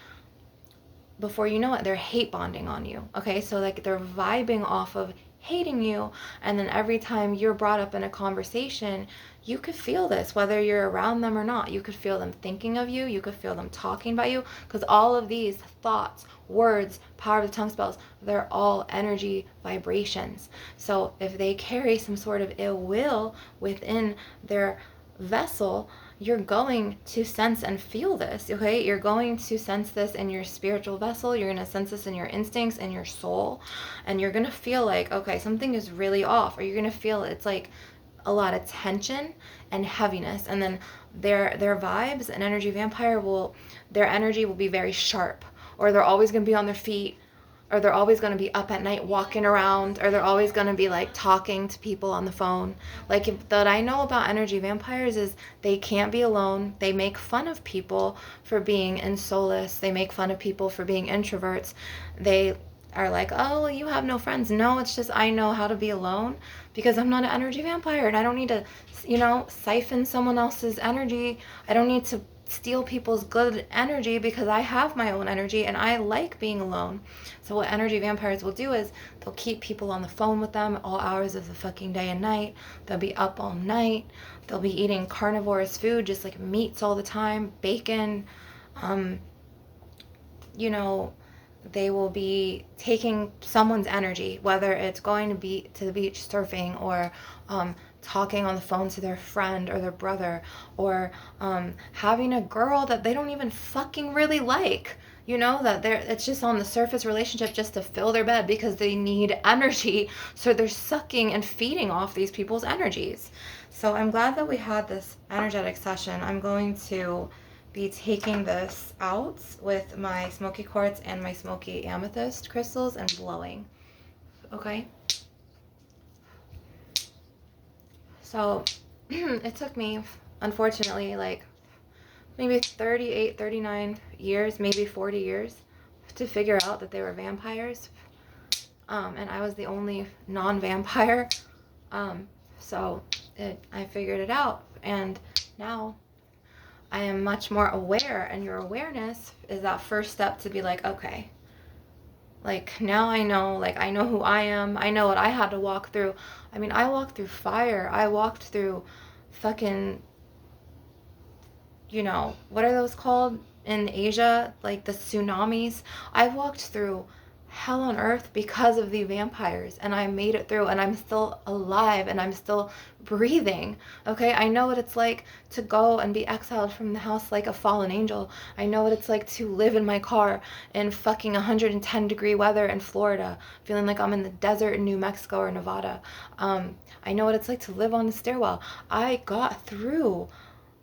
before you know it, they're hate bonding on you. Okay, so like they're vibing off of hating you, and then every time you're brought up in a conversation, you could feel this, whether you're around them or not. You could feel them thinking of you, you could feel them talking about you, because all of these thoughts, words, power of the tongue spells, they're all energy vibrations. So if they carry some sort of ill will within their vessel, you're going to sense and feel this, okay? You're going to sense this in your spiritual vessel. You're going to sense this in your instincts and your soul. And you're going to feel like, okay, something is really off. Or you're going to feel it's like a lot of tension and heaviness. And then their vibes, an energy vampire their energy will be very sharp. Or they're always going to be on their feet. Or they're always going to be up at night walking around, or they're always going to be like talking to people on the phone. Like, that I know about energy vampires is they can't be alone. They make fun of people for being in solace. They make fun of people for being introverts. They are like, oh, you have no friends. No, it's just I know how to be alone because I'm not an energy vampire, and I don't need to, you know, siphon someone else's energy. I don't need to steal people's good energy because I have my own energy and I like being alone. So what energy vampires will do is they'll keep people on the phone with them all hours of the fucking day and night. They'll be up all night. They'll be eating carnivorous food, just like meats all the time, bacon. You know, they will be taking someone's energy, whether it's going to be to the beach surfing, or talking on the phone to their friend or their brother, or having a girl that they don't even fucking really like, you know, that it's just on the surface relationship just to fill their bed because they need energy. So they're sucking and feeding off these people's energies. So I'm glad that we had this energetic session. I'm going to be taking this out with my smoky quartz and my smoky amethyst crystals and blowing. Okay? So it took me, unfortunately, like maybe 38, 39 years, maybe 40 years to figure out that they were vampires. And I was the only non-vampire. So I figured it out. And now I am much more aware, and your awareness is that first step to be like, okay, like now I know who I am. I know what I had to walk through. I mean, I walked through fire. I walked through fucking you know, what are those called in Asia? Like the tsunamis. I walked through hell on earth because of the vampires, and I made it through, and I'm still alive, and I'm still breathing. Okay, I know what it's like to go and be exiled from the house like a fallen angel. I know what it's like to live in my car in fucking 110-degree weather in Florida, feeling like I'm in the desert in New Mexico or Nevada. I know what it's like to live on the stairwell. I got through,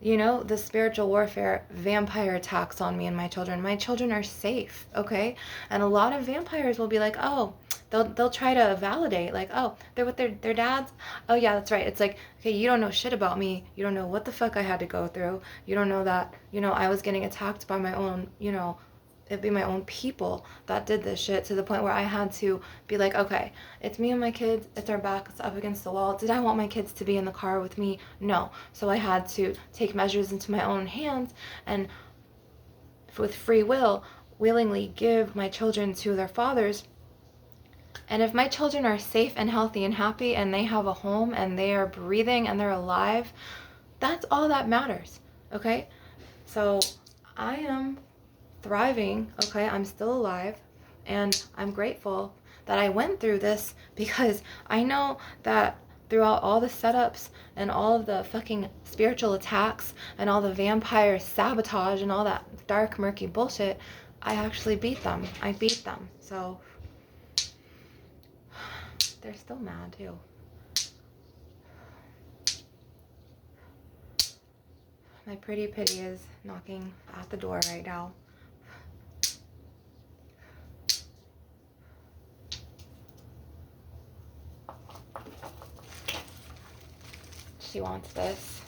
you know, the spiritual warfare, vampire attacks on me and my children. My children are safe, okay? And a lot of vampires will be like, oh, they'll try to validate, like, oh, they're with their dads. Oh yeah, that's right. It's like, okay, you don't know shit about me. You don't know what the fuck I had to go through. You don't know that, you know, I was getting attacked by my own, you know, it'd be my own people that did this shit, to the point where I had to be like, okay, it's me and my kids, it's our backs up against the wall. Did I want my kids to be in the car with me? No. So I had to take measures into my own hands, and with free will, willingly give my children to their fathers. And if my children are safe and healthy and happy, and they have a home, and they are breathing, and they're alive, that's all that matters. Okay? So I am thriving, okay? I'm still alive, and I'm grateful that I went through this, because I know that throughout all the setups and all of the fucking spiritual attacks and all the vampire sabotage and all that dark, murky bullshit, I actually beat them. I beat them. So they're still mad too. My pretty pitty is knocking at the door right now. She wants this.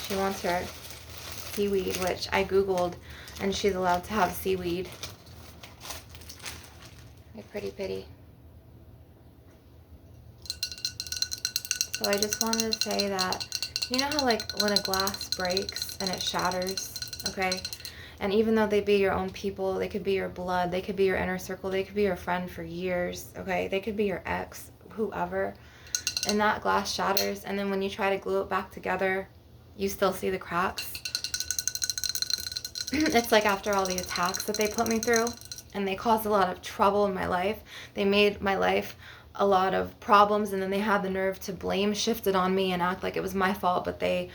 She wants her seaweed, which I googled, and she's allowed to have seaweed. My pretty pitty. So I just wanted to say that, you know how like when a glass breaks and it shatters, okay? And even though they be your own people, they could be your blood, they could be your inner circle, they could be your friend for years, okay? They could be your ex, whoever. And that glass shatters, and then when you try to glue it back together, you still see the cracks. It's like after all the attacks that they put me through, and they caused a lot of trouble in my life. They made my life a lot of problems, and then they had the nerve to blame shift it on me and act like it was my fault, but they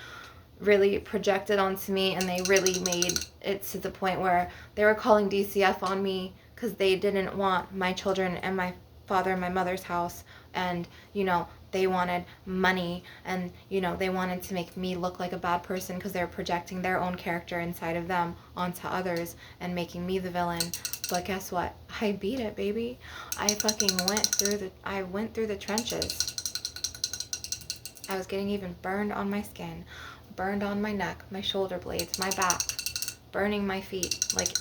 really projected onto me, and they really made it to the point where they were calling DCF on me because they didn't want my children and my father and my mother's house, and, you know, they wanted money, and, you know, they wanted to make me look like a bad person because they're projecting their own character inside of them onto others and making me the villain. But guess what? I beat it, baby. I fucking went through the trenches. I was getting even burned on my skin, burned on my neck, my shoulder blades, my back, burning my feet. Like,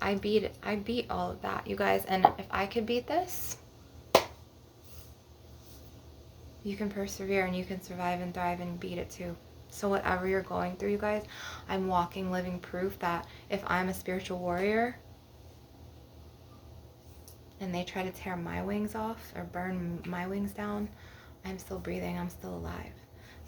I beat all of that, you guys. And if I could beat this, you can persevere, and you can survive and thrive and beat it too. So whatever you're going through, you guys, I'm walking, living proof that if I'm a spiritual warrior and they try to tear my wings off or burn my wings down, I'm still breathing, I'm still alive.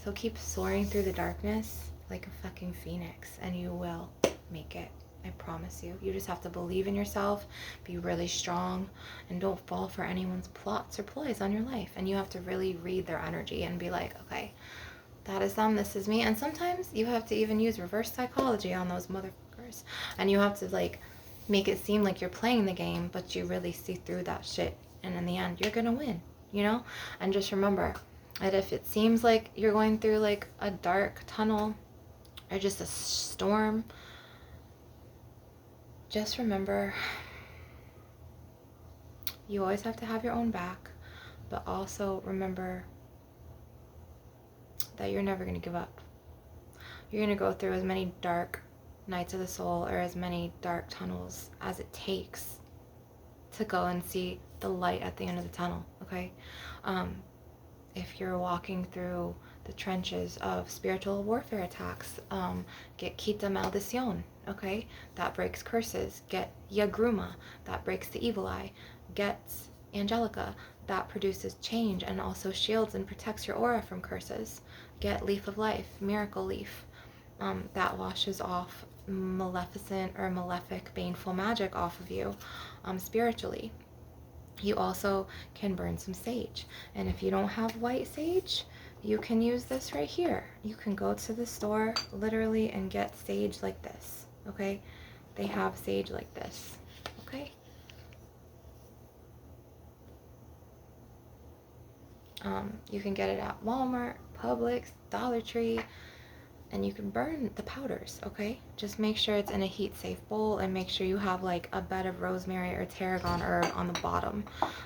So keep soaring through the darkness like a fucking phoenix, and you will make it. I promise you. You just have to believe in yourself, be really strong, and don't fall for anyone's plots or ploys on your life. And you have to really read their energy and be like, okay, that is them, this is me. And sometimes you have to even use reverse psychology on those motherfuckers. And you have to like make it seem like you're playing the game, but you really see through that shit. And in the end, you're gonna win, you know? And just remember that if it seems like you're going through like a dark tunnel or just a storm, just remember, you always have to have your own back, but also remember that you're never going to give up. You're going to go through as many dark nights of the soul or as many dark tunnels as it takes to go and see the light at the end of the tunnel, okay? If you're walking through the trenches of spiritual warfare attacks, get Quita Maldición, okay? That breaks curses. Get Yagruma, that breaks the evil eye. Get Angelica, that produces change and also shields and protects your aura from curses. Get Leaf of Life, Miracle Leaf. that washes off maleficent or malefic, baneful magic off of you spiritually. You also can burn some sage. And if you don't have white sage, you can use this right here. You can go to the store literally and get sage like this, okay? They have sage like this, okay? You can get it at Walmart, Publix, Dollar Tree, and you can burn the powders, okay? Just make sure it's in a heat safe bowl, and make sure you have like a bed of rosemary or tarragon herb on the bottom.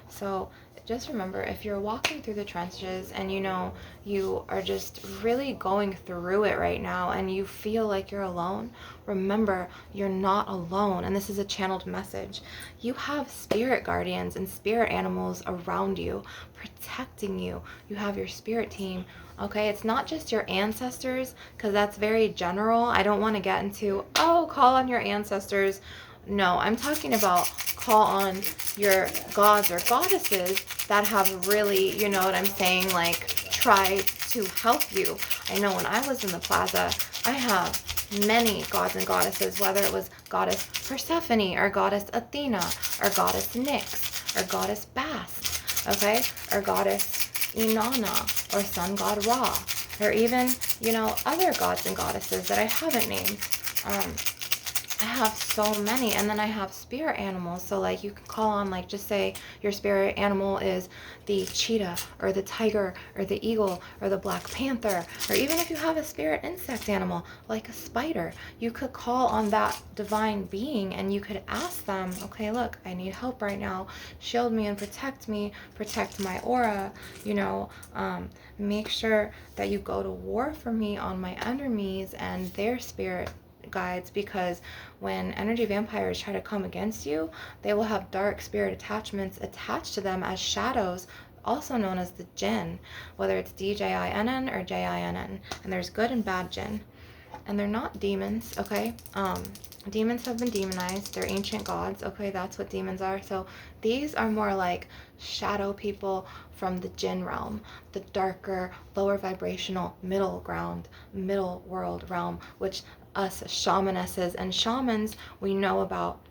So just remember, if you're walking through the trenches and you know you are just really going through it right now and you feel like you're alone, remember, you're not alone. And this is a channeled message. You have spirit guardians and spirit animals around you protecting you. You have your spirit team. Okay, it's not just your ancestors, because that's very general. I don't want to get into, oh, call on your ancestors. No, I'm talking about call on your gods or goddesses that have really, you know what I'm saying, like try to help you. I know when I was in the plaza, I have many gods and goddesses, whether it was goddess Persephone or goddess Athena or goddess Nyx or goddess Bast, okay, or goddess Inanna or sun god Ra, or even, you know, other gods and goddesses that I haven't named. I have so many. And then I have spirit animals. So like you can call on, like, just say your spirit animal is the cheetah or the tiger or the eagle or the black panther, or even if you have a spirit insect animal like a spider, you could call on that divine being and you could ask them, okay, look, I need help right now, shield me and protect me, protect my aura, you know, make sure that you go to war for me on my enemies and their spirit guides, because when energy vampires try to come against you, they will have dark spirit attachments attached to them as shadows, also known as the jinn, whether it's DJINN or JINN. And there's good and bad jinn, and they're not demons, okay? Demons have been demonized. They're ancient gods, okay? That's what demons are. So these are more like shadow people from the jinn realm, the darker, lower vibrational, middle ground, middle world realm, which us shamanesses and shamans, we know about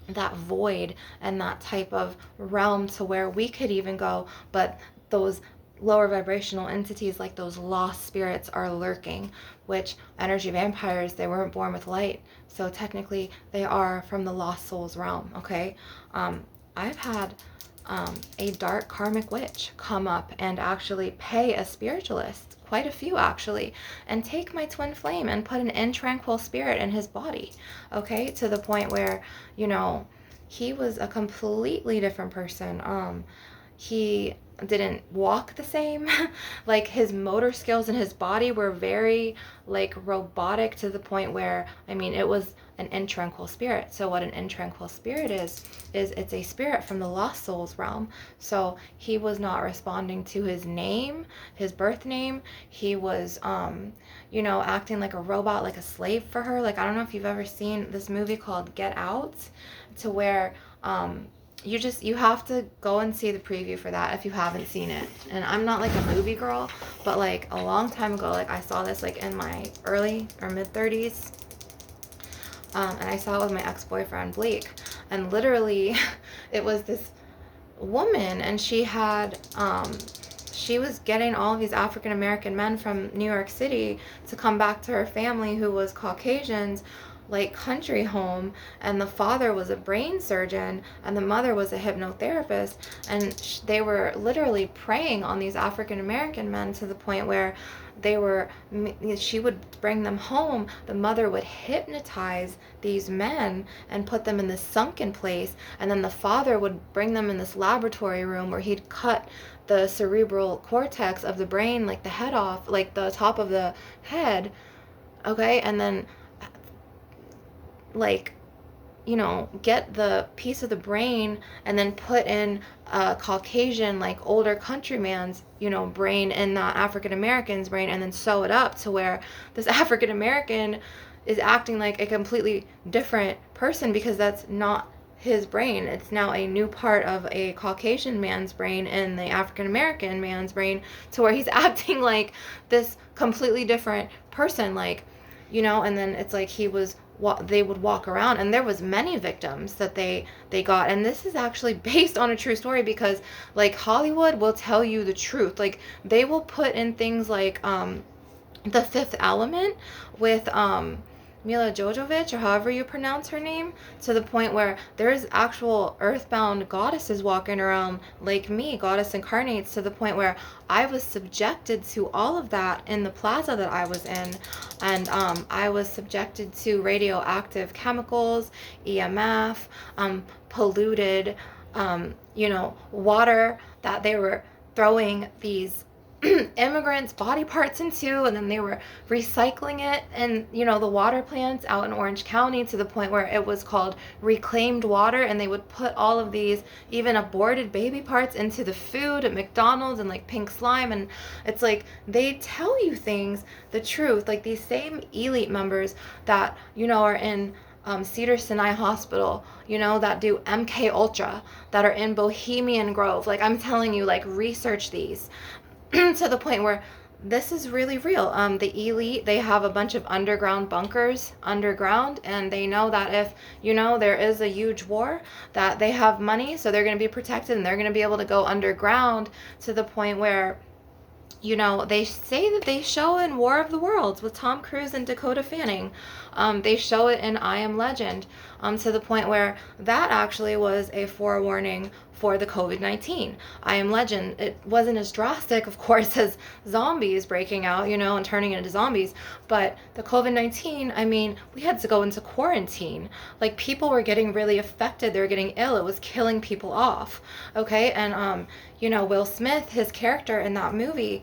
that void and that type of realm to where we could even go, but those lower vibrational entities like those lost spirits are lurking, which energy vampires, they weren't born with light, so technically they are from the lost souls realm, okay? I've had a dark karmic witch come up and actually pay a spiritualist, quite a few actually, and take my twin flame and put an intranquil spirit in his body, okay, to the point where, you know, he was a completely different person. He didn't walk the same. Like his motor skills in his body were very like robotic, to the point where, I mean, it was an intranquil spirit. So what an intranquil spirit is it's a spirit from the lost souls realm. So he was not responding to his name, his birth name. He was you know, acting like a robot, like a slave for her. Like, I don't know if you've ever seen this movie called Get Out, to where you have to go and see the preview for that if you haven't seen it. And I'm not like a movie girl, but like a long time ago, like I saw this like in my early or mid 30s, and I saw it with my ex-boyfriend Blake, and literally it was this woman, and she had she was getting all of these African American men from New York City to come back to her family, who was Caucasians, like country home, and the father was a brain surgeon and the mother was a hypnotherapist, and they were literally preying on these African American men, to the point where she would bring them home, the mother would hypnotize these men and put them in this sunken place, and then the father would bring them in this laboratory room where he'd cut the cerebral cortex of the brain, like the head off, like the top of the head, okay, and then like, you know, get the piece of the brain and then put in a Caucasian, like older countryman's, you know, brain in that African American's brain, and then sew it up to where this African American is acting like a completely different person, because that's not his brain. It's now a new part of a Caucasian man's brain in the African American man's brain, to where he's acting like this completely different person. Like, you know, and then it's like they would walk around, and there was many victims that they got. And this is actually based on a true story, because like Hollywood will tell you the truth. Like they will put in things like The Fifth Element with Mila Jovovich, or however you pronounce her name, to the point where there's actual earthbound goddesses walking around like me, goddess incarnates, to the point where I was subjected to all of that in the plaza that I was in. And I was subjected to radioactive chemicals, EMF, polluted, you know, water that they were throwing these immigrants' body parts into, and then they were recycling it in, you know, the water plants out in Orange County, to the point where it was called reclaimed water. And they would put all of these even aborted baby parts into the food at McDonald's, and like pink slime. And it's like they tell you things, the truth. Like these same elite members that, you know, are in Cedar Sinai Hospital, you know, that do MK Ultra, that are in Bohemian Grove. Like I'm telling you, like research these. To the point where this is really real. The elite, they have a bunch of underground bunkers underground, and they know that if, you know, there is a huge war, that they have money, so they're going to be protected, and they're going to be able to go underground, to the point where, you know, they say that they show in War of the Worlds with Tom Cruise and Dakota Fanning. They show it in I Am Legend, to the point where that actually was a forewarning for the COVID-19. I Am Legend, it wasn't as drastic, of course, as zombies breaking out, you know, and turning into zombies. But the COVID-19, I mean, we had to go into quarantine. Like people were getting really affected. They were getting ill. It was killing people off. Okay. And, you know, Will Smith, his character in that movie,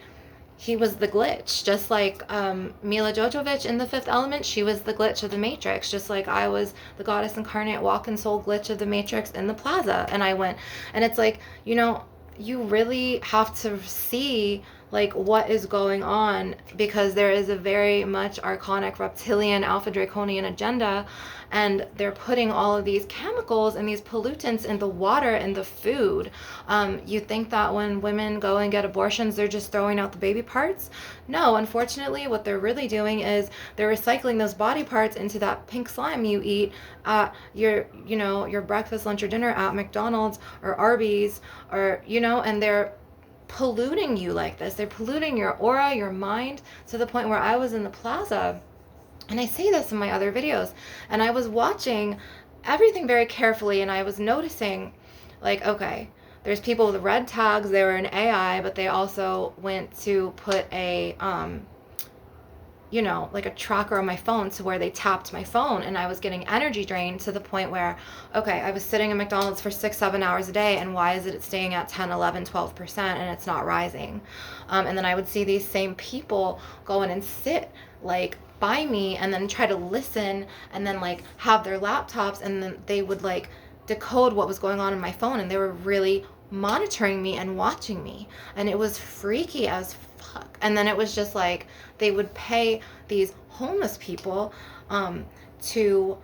he was the glitch, just like Mila Jovovich in The Fifth Element. She was the glitch of the Matrix, just like I was the goddess incarnate walking soul glitch of the Matrix in the plaza. And I went, and it's like, you know, you really have to see like what is going on, because there is a very much archonic reptilian alpha draconian agenda, and they're putting all of these chemicals and these pollutants in the water and the food. You think that when women go and get abortions, they're just throwing out the baby parts? No, unfortunately, what they're really doing is they're recycling those body parts into that pink slime you eat at your, you know, your breakfast, lunch, or dinner at McDonald's or Arby's, or, you know, and they're polluting you like this. They're polluting your aura, your mind, to the point where I was in the plaza, and I say this in my other videos, and I was watching everything very carefully, and I was noticing, like, okay, there's people with red tags. They were in AI, but they also went to put a you know, like a tracker on my phone, to where they tapped my phone, and I was getting energy drained, to the point where, okay, I was sitting in McDonald's for 6-7 hours a day, and why is it staying at 10, 11, 12%, and it's not rising? And then I would see these same people go in and sit like by me, and then try to listen, and then like have their laptops, and then they would like decode what was going on in my phone, and they were really monitoring me and watching me, and it was freaky as fuck. And then it was just like they would pay these homeless people to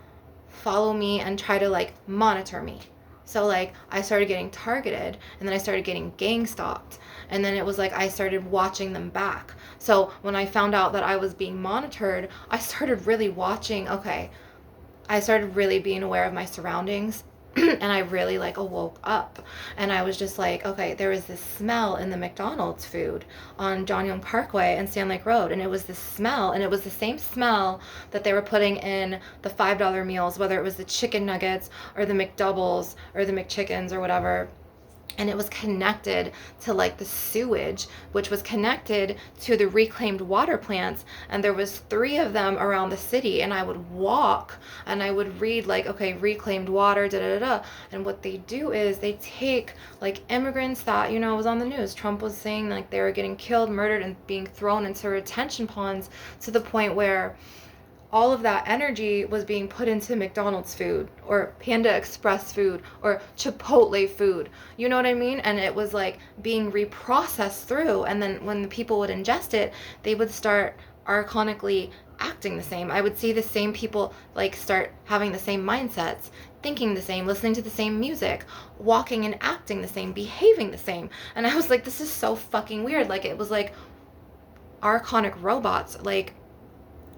follow me and try to like monitor me. So like I started getting targeted, and then I started getting gang stalked, and then it was like I started watching them back. So when I found out that I was being monitored, I started really watching, okay, I started really being aware of my surroundings. And I really like awoke up, and I was just like, okay, there was this smell in the McDonald's food on John Young Parkway and Sand Lake Road, and it was this smell, and it was the same smell that they were putting in the $5 meals, whether it was the chicken nuggets or the McDoubles or the McChickens or whatever. And it was connected to like the sewage, which was connected to the reclaimed water plants. And there was 3 of them around the city, and I would walk and I would read like, okay, reclaimed water, da da da. And what they do is they take like immigrants that, you know, was on the news. Trump was saying like they were getting killed, murdered, and being thrown into retention ponds, to the point where all of that energy was being put into McDonald's food or Panda Express food or Chipotle food. You know what I mean? And it was like being reprocessed through. And then when the people would ingest it, they would start archonically acting the same. I would see the same people like start having the same mindsets, thinking the same, listening to the same music, walking and acting the same, behaving the same. And I was like, this is so fucking weird. Like it was like archonic robots, like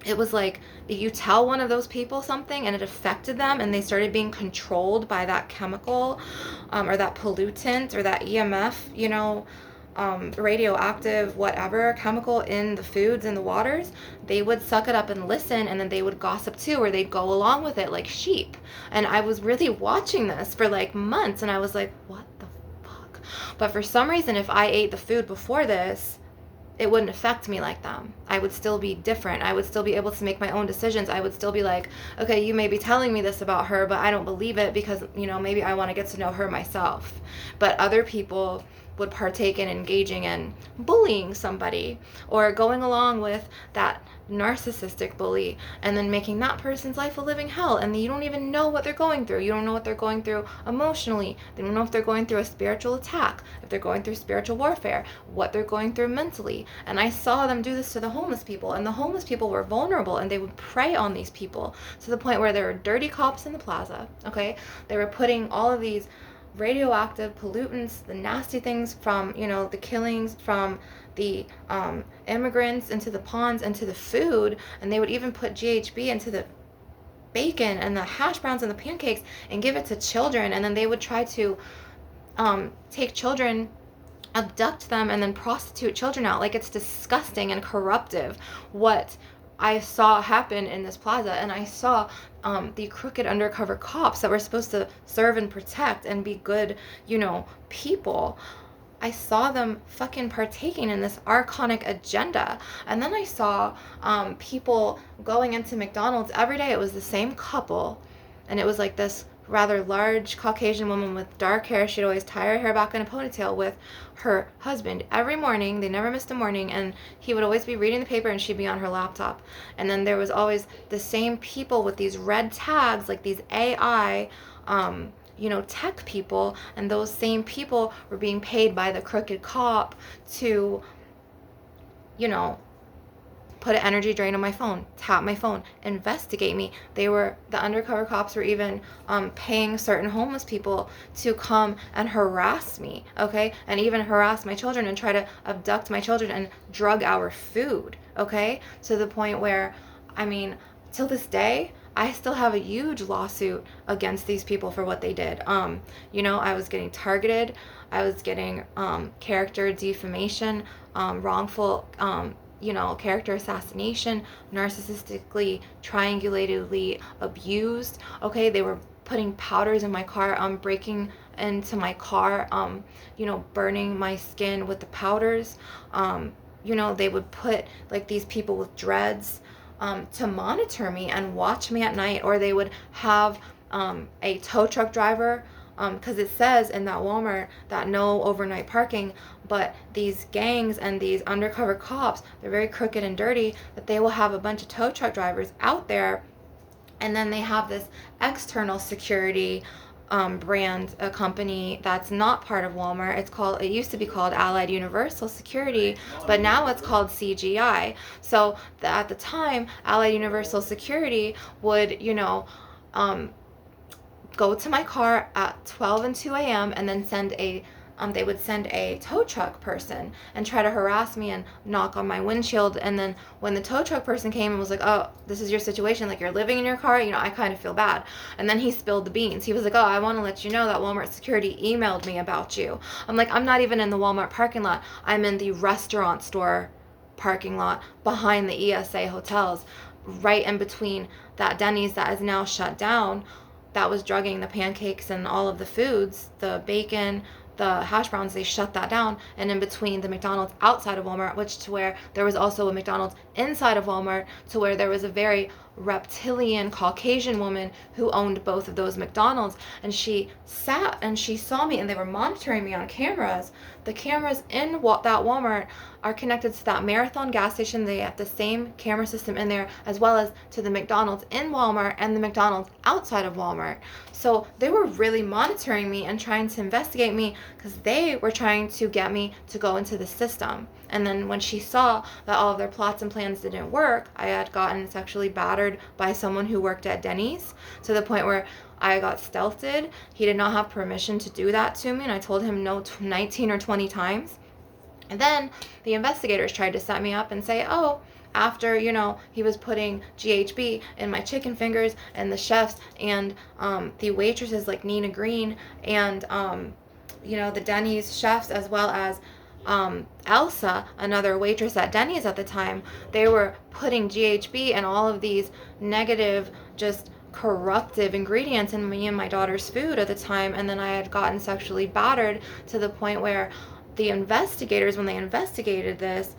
it was like you tell one of those people something and it affected them and they started being controlled by that chemical, or that pollutant or that EMF, radioactive whatever chemical in the foods and the waters, they would suck it up and listen, and then they would gossip too, or they'd go along with it like sheep. And I was really watching this for like months, and I was like, what the fuck? But for some reason, if I ate the food before this, it wouldn't affect me like that. I would still be different. I would still be able to make my own decisions. I would still be like, okay, you may be telling me this about her, but I don't believe it because, maybe I want to get to know her myself. But other people would partake in engaging in bullying somebody, or going along with that narcissistic bully and then making that person's life a living hell, and you don't even know what they're going through. You don't know what they're going through emotionally. They don't know if they're going through a spiritual attack, if they're going through spiritual warfare, what they're going through mentally. And I saw them do this to the homeless people, and the homeless people were vulnerable, and they would prey on these people to the point where there were dirty cops in the plaza. Okay, they were putting all of these radioactive pollutants, the nasty things from, the killings, from the immigrants, into the ponds, into the food. And they would even put GHB into the bacon and the hash browns and the pancakes and give it to children. And then they would try to take children, abduct them, and then prostitute children out. Like, it's disgusting and corruptive what I saw happen in this plaza. And I saw the crooked undercover cops that were supposed to serve and protect and be good, people. I saw them fucking partaking in this archonic agenda. And then I saw people going into McDonald's every day. It was the same couple, and it was like this rather large Caucasian woman with dark hair. She'd always tie her hair back in a ponytail, with her husband every morning. They never missed a morning, and he would always be reading the paper and she'd be on her laptop. And then there was always the same people with these red tags, like these AI tech people, and those same people were being paid by the crooked cop to put an energy drain on my phone, tap my phone, investigate me. The undercover cops were even paying certain homeless people to come and harass me, okay? And even harass my children and try to abduct my children and drug our food, okay? To the point where, till this day, I still have a huge lawsuit against these people for what they did. I was getting targeted. I was getting character defamation, wrongful character assassination, narcissistically, triangulatedly abused. Okay, they were putting powders in my car, breaking into my car, burning my skin with the powders. They would put like these people with dreads to monitor me and watch me at night, or they would have a tow truck driver, because it says in that Walmart that no overnight parking, but these gangs and these undercover cops, they're very crooked and dirty, that they will have a bunch of tow truck drivers out there, and then they have this external security brand, a company that's not part of Walmart. It used to be called Allied Universal Security, but now it's called CGI. So at the time, Allied Universal Security would, go to my car at 12 and 2 a.m. and then they would send a tow truck person and try to harass me and knock on my windshield. And then when the tow truck person came and was like, oh, this is your situation, like you're living in your car, I kind of feel bad. And then he spilled the beans. He was like, oh, I want to let you know that Walmart security emailed me about you. I'm like, I'm not even in the Walmart parking lot. I'm in the restaurant store parking lot behind the ESA hotels, right in between that Denny's that is now shut down, that was drugging the pancakes and all of the foods, the bacon, the hash browns. They shut that down. And in between the McDonald's outside of Walmart, which to where there was also a McDonald's inside of Walmart, to where there was a very reptilian Caucasian woman who owned both of those McDonald's, and she sat and she saw me, and they were monitoring me on cameras. The cameras in that Walmart are connected to that Marathon gas station. They have the same camera system in there, as well as to the McDonald's in Walmart and the McDonald's outside of Walmart. So they were really monitoring me and trying to investigate me, because they were trying to get me to go into the system. And then when she saw that all of their plots and plans didn't work, I had gotten sexually battered by someone who worked at Denny's, to the point where I got stealthed. He did not have permission to do that to me, and I told him no 19 or 20 times. And then the investigators tried to set me up and say, oh, after, you know, he was putting GHB in my chicken fingers, and the chefs and the waitresses like Nina Green and you know, the Denny's chefs, as well as Elsa, another waitress at Denny's at the time, they were putting GHB and all of these negative, just corruptive ingredients in me and my daughter's food at the time. And then I had gotten sexually battered to the point where the investigators, when they investigated this,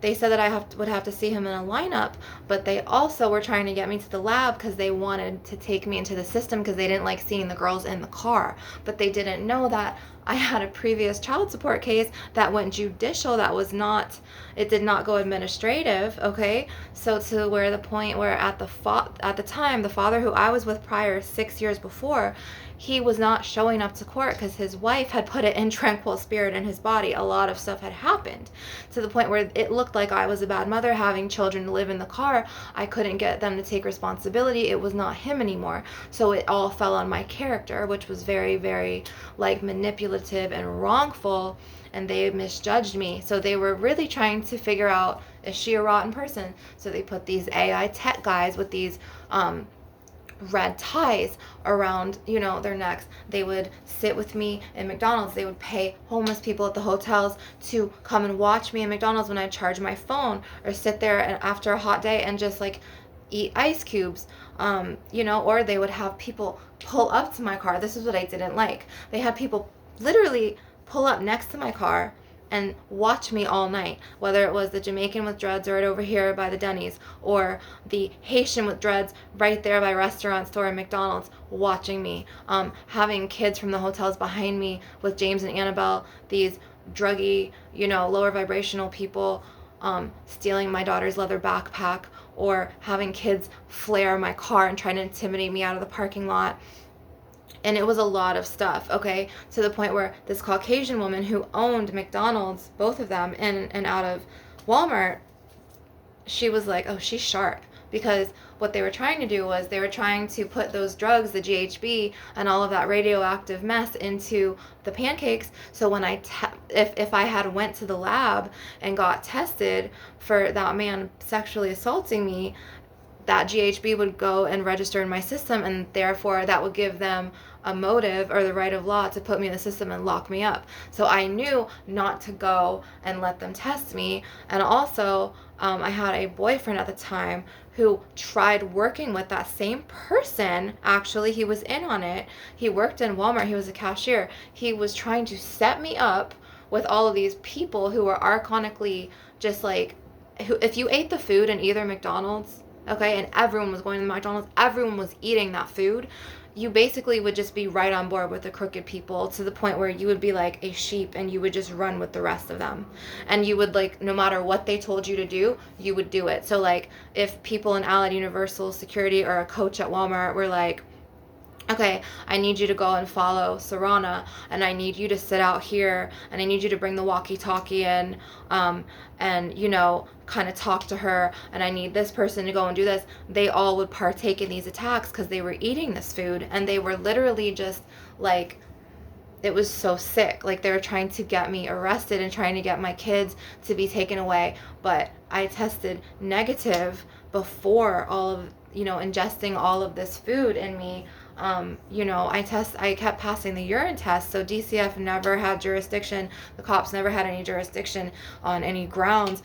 they said that I would have to see him in a lineup, but they also were trying to get me to the lab because they wanted to take me into the system because they didn't like seeing the girls in the car. But they didn't know that I had a previous child support case that went judicial, that was not, it did not go administrative, okay? So to where the point where at the time, the father who I was with prior 6 years before, he was not showing up to court because his wife had put an intranquil spirit in his body. A lot of stuff had happened to the point where it looked like I was a bad mother having children live in the car. I couldn't get them to take responsibility. It was not him anymore. So it all fell on my character, which was very, very like manipulative and wrongful, and they misjudged me. So they were really trying to figure out, is she a rotten person? So they put these AI tech guys with these red ties around, you know, their necks. They would sit with me in McDonald's. They would pay homeless people at the hotels to come and watch me in McDonald's when I charge my phone, or sit there and after a hot day and just like eat ice cubes, you know, or they would have people pull up to my car. This is what I didn't like. They had people literally pull up next to my car and watch me all night, whether it was the Jamaican with dreads right over here by the Denny's, or the Haitian with dreads right there by restaurant store and McDonald's watching me, having kids from the hotels behind me with James and Annabelle, these druggy, you know, lower vibrational people, stealing my daughter's leather backpack, or having kids flare my car and trying to intimidate me out of the parking lot. And it was a lot of stuff, okay? To the point where this Caucasian woman who owned McDonald's, both of them, in and out of Walmart, she was like, oh, she's sharp. Because what they were trying to do was they were trying to put those drugs, the GHB, and all of that radioactive mess into the pancakes. So when if I had went to the lab and got tested for that man sexually assaulting me, that GHB would go and register in my system, and therefore that would give them a motive or the right of law to put me in the system and lock me up. So I knew not to go and let them test me. And also, I had a boyfriend at the time who tried working with that same person. Actually, he was in on it. He worked in Walmart. He was a cashier. He was trying to set me up with all of these people who were archonically just like, who, if you ate the food in either McDonald's, okay, and everyone was going to McDonald's, everyone was eating that food, you basically would just be right on board with the crooked people, to the point where you would be like a sheep and you would just run with the rest of them. And you would, like, no matter what they told you to do, you would do it. So like if people in Allied Universal Security or a coach at Walmart were like, okay, I need you to go and follow Sarana, and I need you to sit out here, and I need you to bring the walkie-talkie in, and, you know, kind of talk to her, and I need this person to go and do this. They all would partake in these attacks because they were eating this food, and they were literally just, like, it was so sick. Like, they were trying to get me arrested and trying to get my kids to be taken away, but I tested negative before all of, you know, ingesting all of this food in me. You know, I kept passing the urine test, so DCF never had jurisdiction. The cops never had any jurisdiction on any grounds,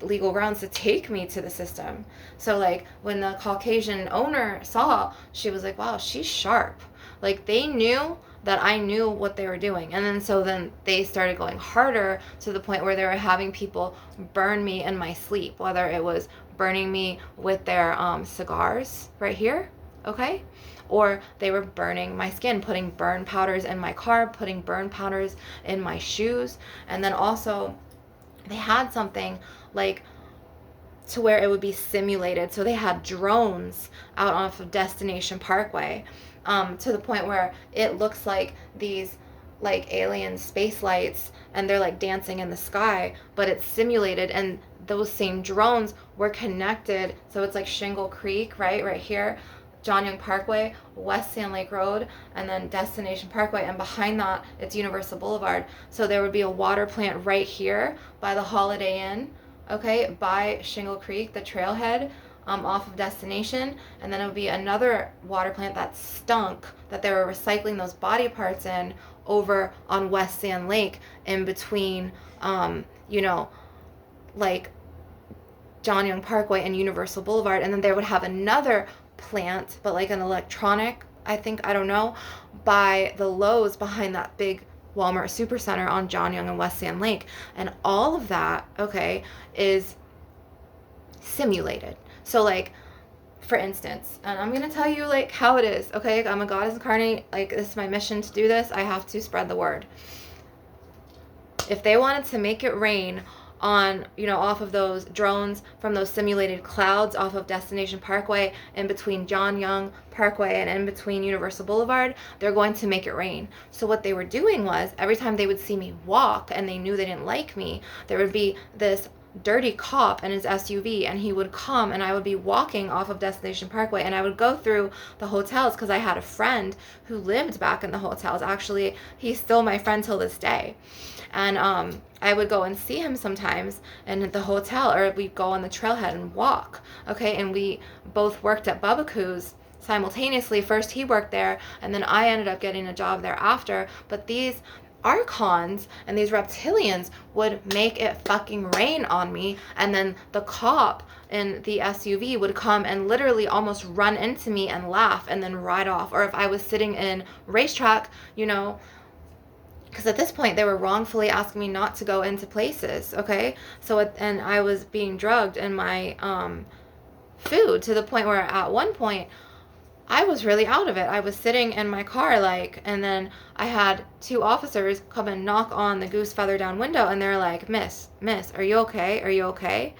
legal grounds, to take me to the system. So like when the Caucasian owner saw, she was like, wow, she's sharp. Like, they knew that I knew what they were doing. And then they started going harder, to the point where they were having people burn me in my sleep, whether it was burning me with their cigars right here, okay? Or they were burning my skin, putting burn powders in my car, putting burn powders in my shoes. And then also they had something like to where it would be simulated. So they had drones out off of Destination Parkway, to the point where it looks like these like alien space lights, and they're like dancing in the sky, but it's simulated. And those same drones were connected. So it's like Shingle Creek, right here, John Young Parkway, West Sand Lake Road, and then Destination Parkway, and behind that it's Universal Boulevard. So there would be a water plant right here by the Holiday Inn, okay, by Shingle Creek, the trailhead, off of Destination, and then it would be another water plant that stunk that they were recycling those body parts in over on West Sand Lake in between, you know, like John Young Parkway and Universal Boulevard. And then they would have another plant, but like an electronic, I think, I don't know, by the Lowe's behind that big Walmart Supercenter on John Young and West Sand Lake. And all of that, okay, is simulated. So like, for instance, and I'm going to tell you like how it is, okay? I'm a goddess incarnate. Like, this is my mission to do this. I have to spread the word. If they wanted to make it rain on, you know, off of those drones from those simulated clouds off of Destination Parkway in between John Young Parkway and in between Universal Boulevard, they're going to make it rain. So what they were doing was, every time they would see me walk and they knew they didn't like me, there would be this dirty cop in his SUV, and he would come, and I would be walking off of Destination Parkway, and I would go through the hotels because I had a friend who lived back in the hotels. Actually, he's still my friend till this day. And I would go and see him sometimes in the hotel, or we'd go on the trailhead and walk, okay? And we both worked at Bubba Coo's simultaneously. First he worked there, and then I ended up getting a job there after. But these Archons and these reptilians would make it fucking rain on me, and then the cop in the SUV would come and literally almost run into me and laugh and then ride off. Or if I was sitting in Racetrack, you know, because at this point they were wrongfully asking me not to go into places, okay? So and I was being drugged in my food, to the point where at one point I was really out of it. I was sitting in my car, like, and then I had two officers come and knock on the goose feather down window, and they're like, miss, are you okay? Are you okay?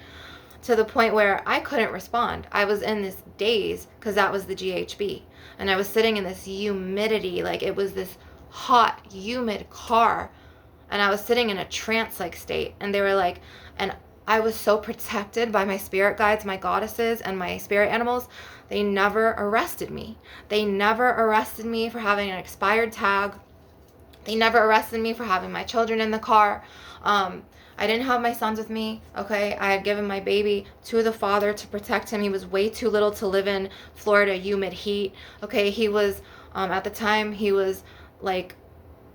To the point where I couldn't respond. I was in this daze, because that was the GHB. And I was sitting in this humidity, like it was this hot, humid car. And I was sitting in a trance-like state. And they were like, and I was so protected by my spirit guides, my goddesses, and my spirit animals. They never arrested me. They never arrested me for having an expired tag. They never arrested me for having my children in the car. I didn't have my sons with me, okay? I had given my baby to the father to protect him. He was way too little to live in Florida humid heat, okay? He was, at the time, he was like,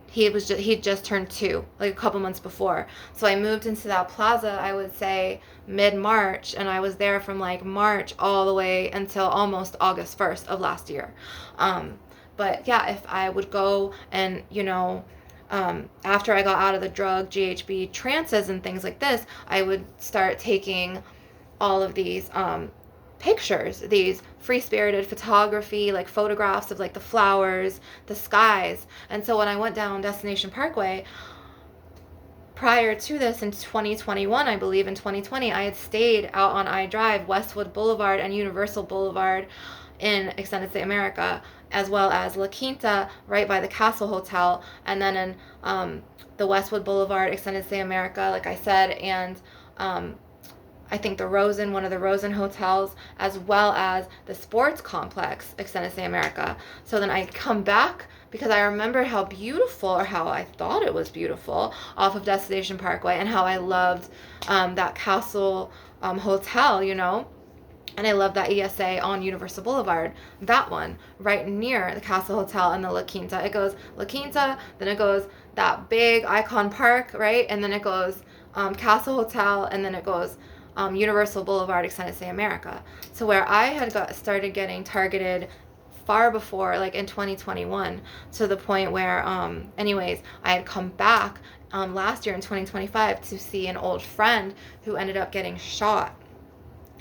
he'd just turned 2, like a couple months before. So I moved into that plaza, I would say mid-March, and I was there from like March all the way until almost August 1st of last year. But yeah, if I would go and, you know, after I got out of the drug, GHB trances and things like this, I would start taking all of these pictures, these free-spirited photography, like photographs of like the flowers, the skies. And so when I went down Destination Parkway, prior to this in 2021, I believe in 2020, I had stayed out on I-Drive, Westwood Boulevard and Universal Boulevard in Extended Stay America, as well as La Quinta right by the Castle Hotel, and then in the Westwood Boulevard Extended Stay America, like I said, and I think the Rosen, one of the Rosen hotels, as well as the sports complex, Extended Stay America. So then I come back, because I remember how beautiful, or how I thought it was beautiful, off of Destination Parkway, and how I loved that Castle hotel, you know. And I love that ESA on Universal Boulevard, that one, right near the Castle Hotel and the La Quinta. It goes La Quinta, then it goes that big Icon Park, right? And then it goes Castle Hotel, and then it goes Universal Boulevard, Extended Stay America. So where I had started getting targeted far before, like in 2021, to the point where, anyways, I had come back last year in 2025 to see an old friend who ended up getting shot.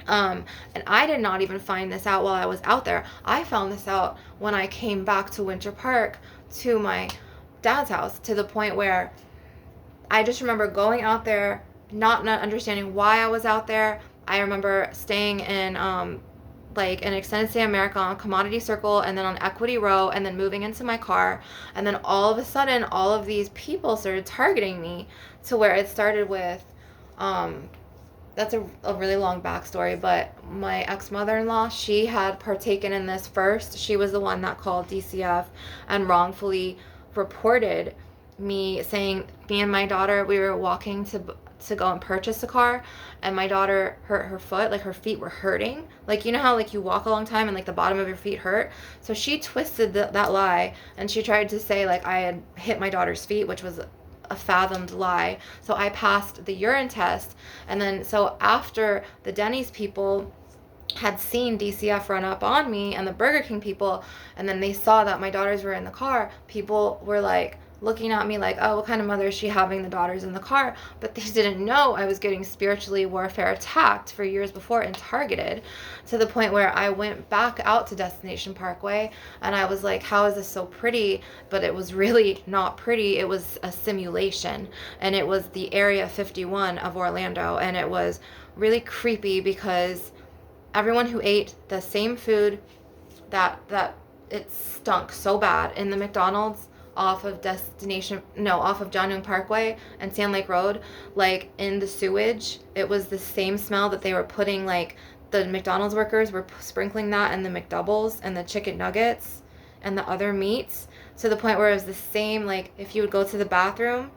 And I did not even find this out while I was out there. I found this out when I came back to Winter Park to my dad's house, to the point where I just remember going out there, not understanding why I was out there. I remember staying in like an Extended Stay America on Commodity Circle, and then on Equity Row, and then moving into my car, and then all of a sudden all of these people started targeting me, to where it started with that's a really long backstory, but my ex-mother-in-law, she had partaken in this first. She was the one that called DCF and wrongfully reported me, saying me and my daughter, we were walking to go and purchase a car, and my daughter hurt her foot, like her feet were hurting. Like, you know how like you walk a long time and like the bottom of your feet hurt? So she twisted that lie, and she tried to say like I had hit my daughter's feet, which was a fathomed lie. So I passed the urine test, and then so after the Denny's people had seen DCF run up on me and the Burger King people, and then they saw that my daughters were in the car, people were like looking at me like, oh, what kind of mother is she having the daughters in the car? But they didn't know I was getting spiritually warfare attacked for years before and targeted, to the point where I went back out to Destination Parkway and I was like, how is this so pretty? But it was really not pretty. It was a simulation, and it was the Area 51 of Orlando, and it was really creepy because everyone who ate the same food that it stunk so bad in the McDonald's off of John Young Parkway and Sand Lake Road, like in the sewage, it was the same smell that they were putting, like the McDonald's workers were sprinkling that in the McDoubles and the chicken nuggets and the other meats, to the point where it was the same, like if you would go to the bathroom,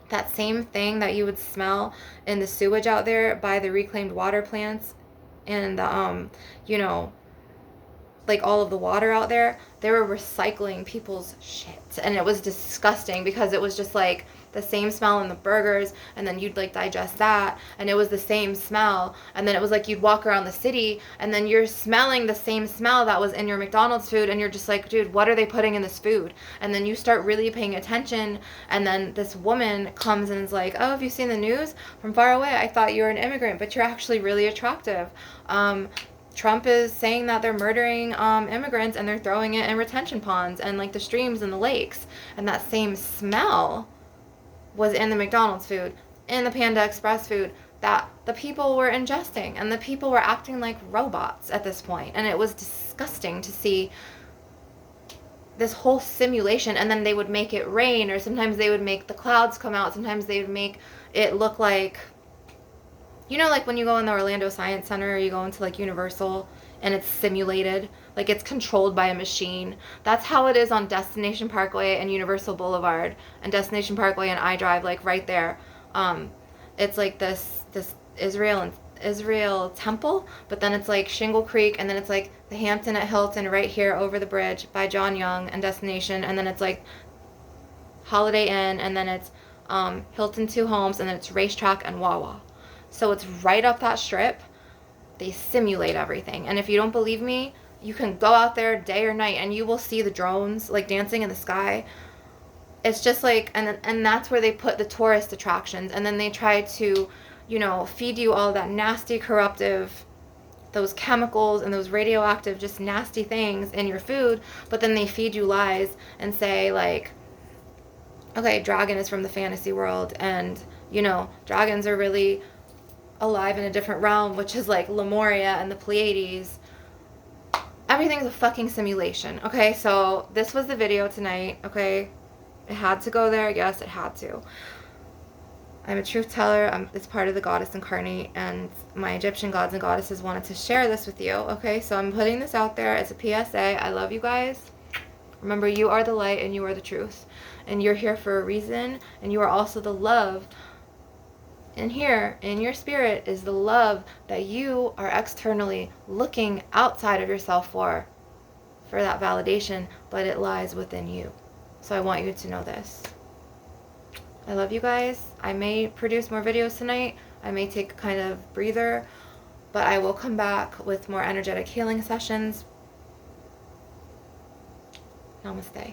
that same thing that you would smell in the sewage out there by the reclaimed water plants and the like all of the water out there, they were recycling people's shit, and it was disgusting because it was just like the same smell in the burgers, and then you'd like digest that, and it was the same smell, and then it was like you'd walk around the city and then you're smelling the same smell that was in your McDonald's food, and you're just like, dude, what are they putting in this food? And then you start really paying attention, and then this woman comes and is like, oh, have you seen the news? From far away I thought you were an immigrant, but you're actually really attractive. Trump is saying that they're murdering immigrants, and they're throwing it in retention ponds and like the streams and the lakes, and that same smell was in the McDonald's food, in the Panda Express food that the people were ingesting, and the people were acting like robots at this point, and it was disgusting to see this whole simulation. And then they would make it rain, or sometimes they would make the clouds come out, sometimes they would make it look like, you know, like when you go in the Orlando Science Center, or you go into like Universal and it's simulated, like it's controlled by a machine. That's how it is on Destination Parkway and Universal Boulevard and Destination Parkway and iDrive, like right there. It's like this Israel temple, but then it's like Shingle Creek, and then it's like the Hampton at Hilton right here over the bridge by John Young and Destination, and then it's like Holiday Inn, and then it's Hilton Two Homes, and then it's Racetrack and Wawa. So it's right up that strip. They simulate everything. And if you don't believe me, you can go out there day or night and you will see the drones like dancing in the sky. It's just like, and that's where they put the tourist attractions, and then they try to, you know, feed you all that nasty, corruptive, those chemicals and those radioactive, just nasty things in your food, but then they feed you lies and say like, okay, dragon is from the fantasy world, and, you know, dragons are really alive in a different realm, which is like Lemuria and the Pleiades. Everything's a fucking simulation. Okay, so this was the video tonight. Okay, it had to go there. Yes, it had to. I'm a truth teller. It's part of the Goddess Incarnate, and my Egyptian gods and goddesses wanted to share this with you. Okay, so I'm putting this out there. It's a PSA. I love you guys. Remember, you are the light and you are the truth, and you're here for a reason, and you are also the love. And here in your spirit is the love that you are externally looking outside of yourself for that validation, but it lies within you. So I want you to know this. I love you guys. I may produce more videos tonight. I may take a kind of breather, but I will come back with more energetic healing sessions. Namaste.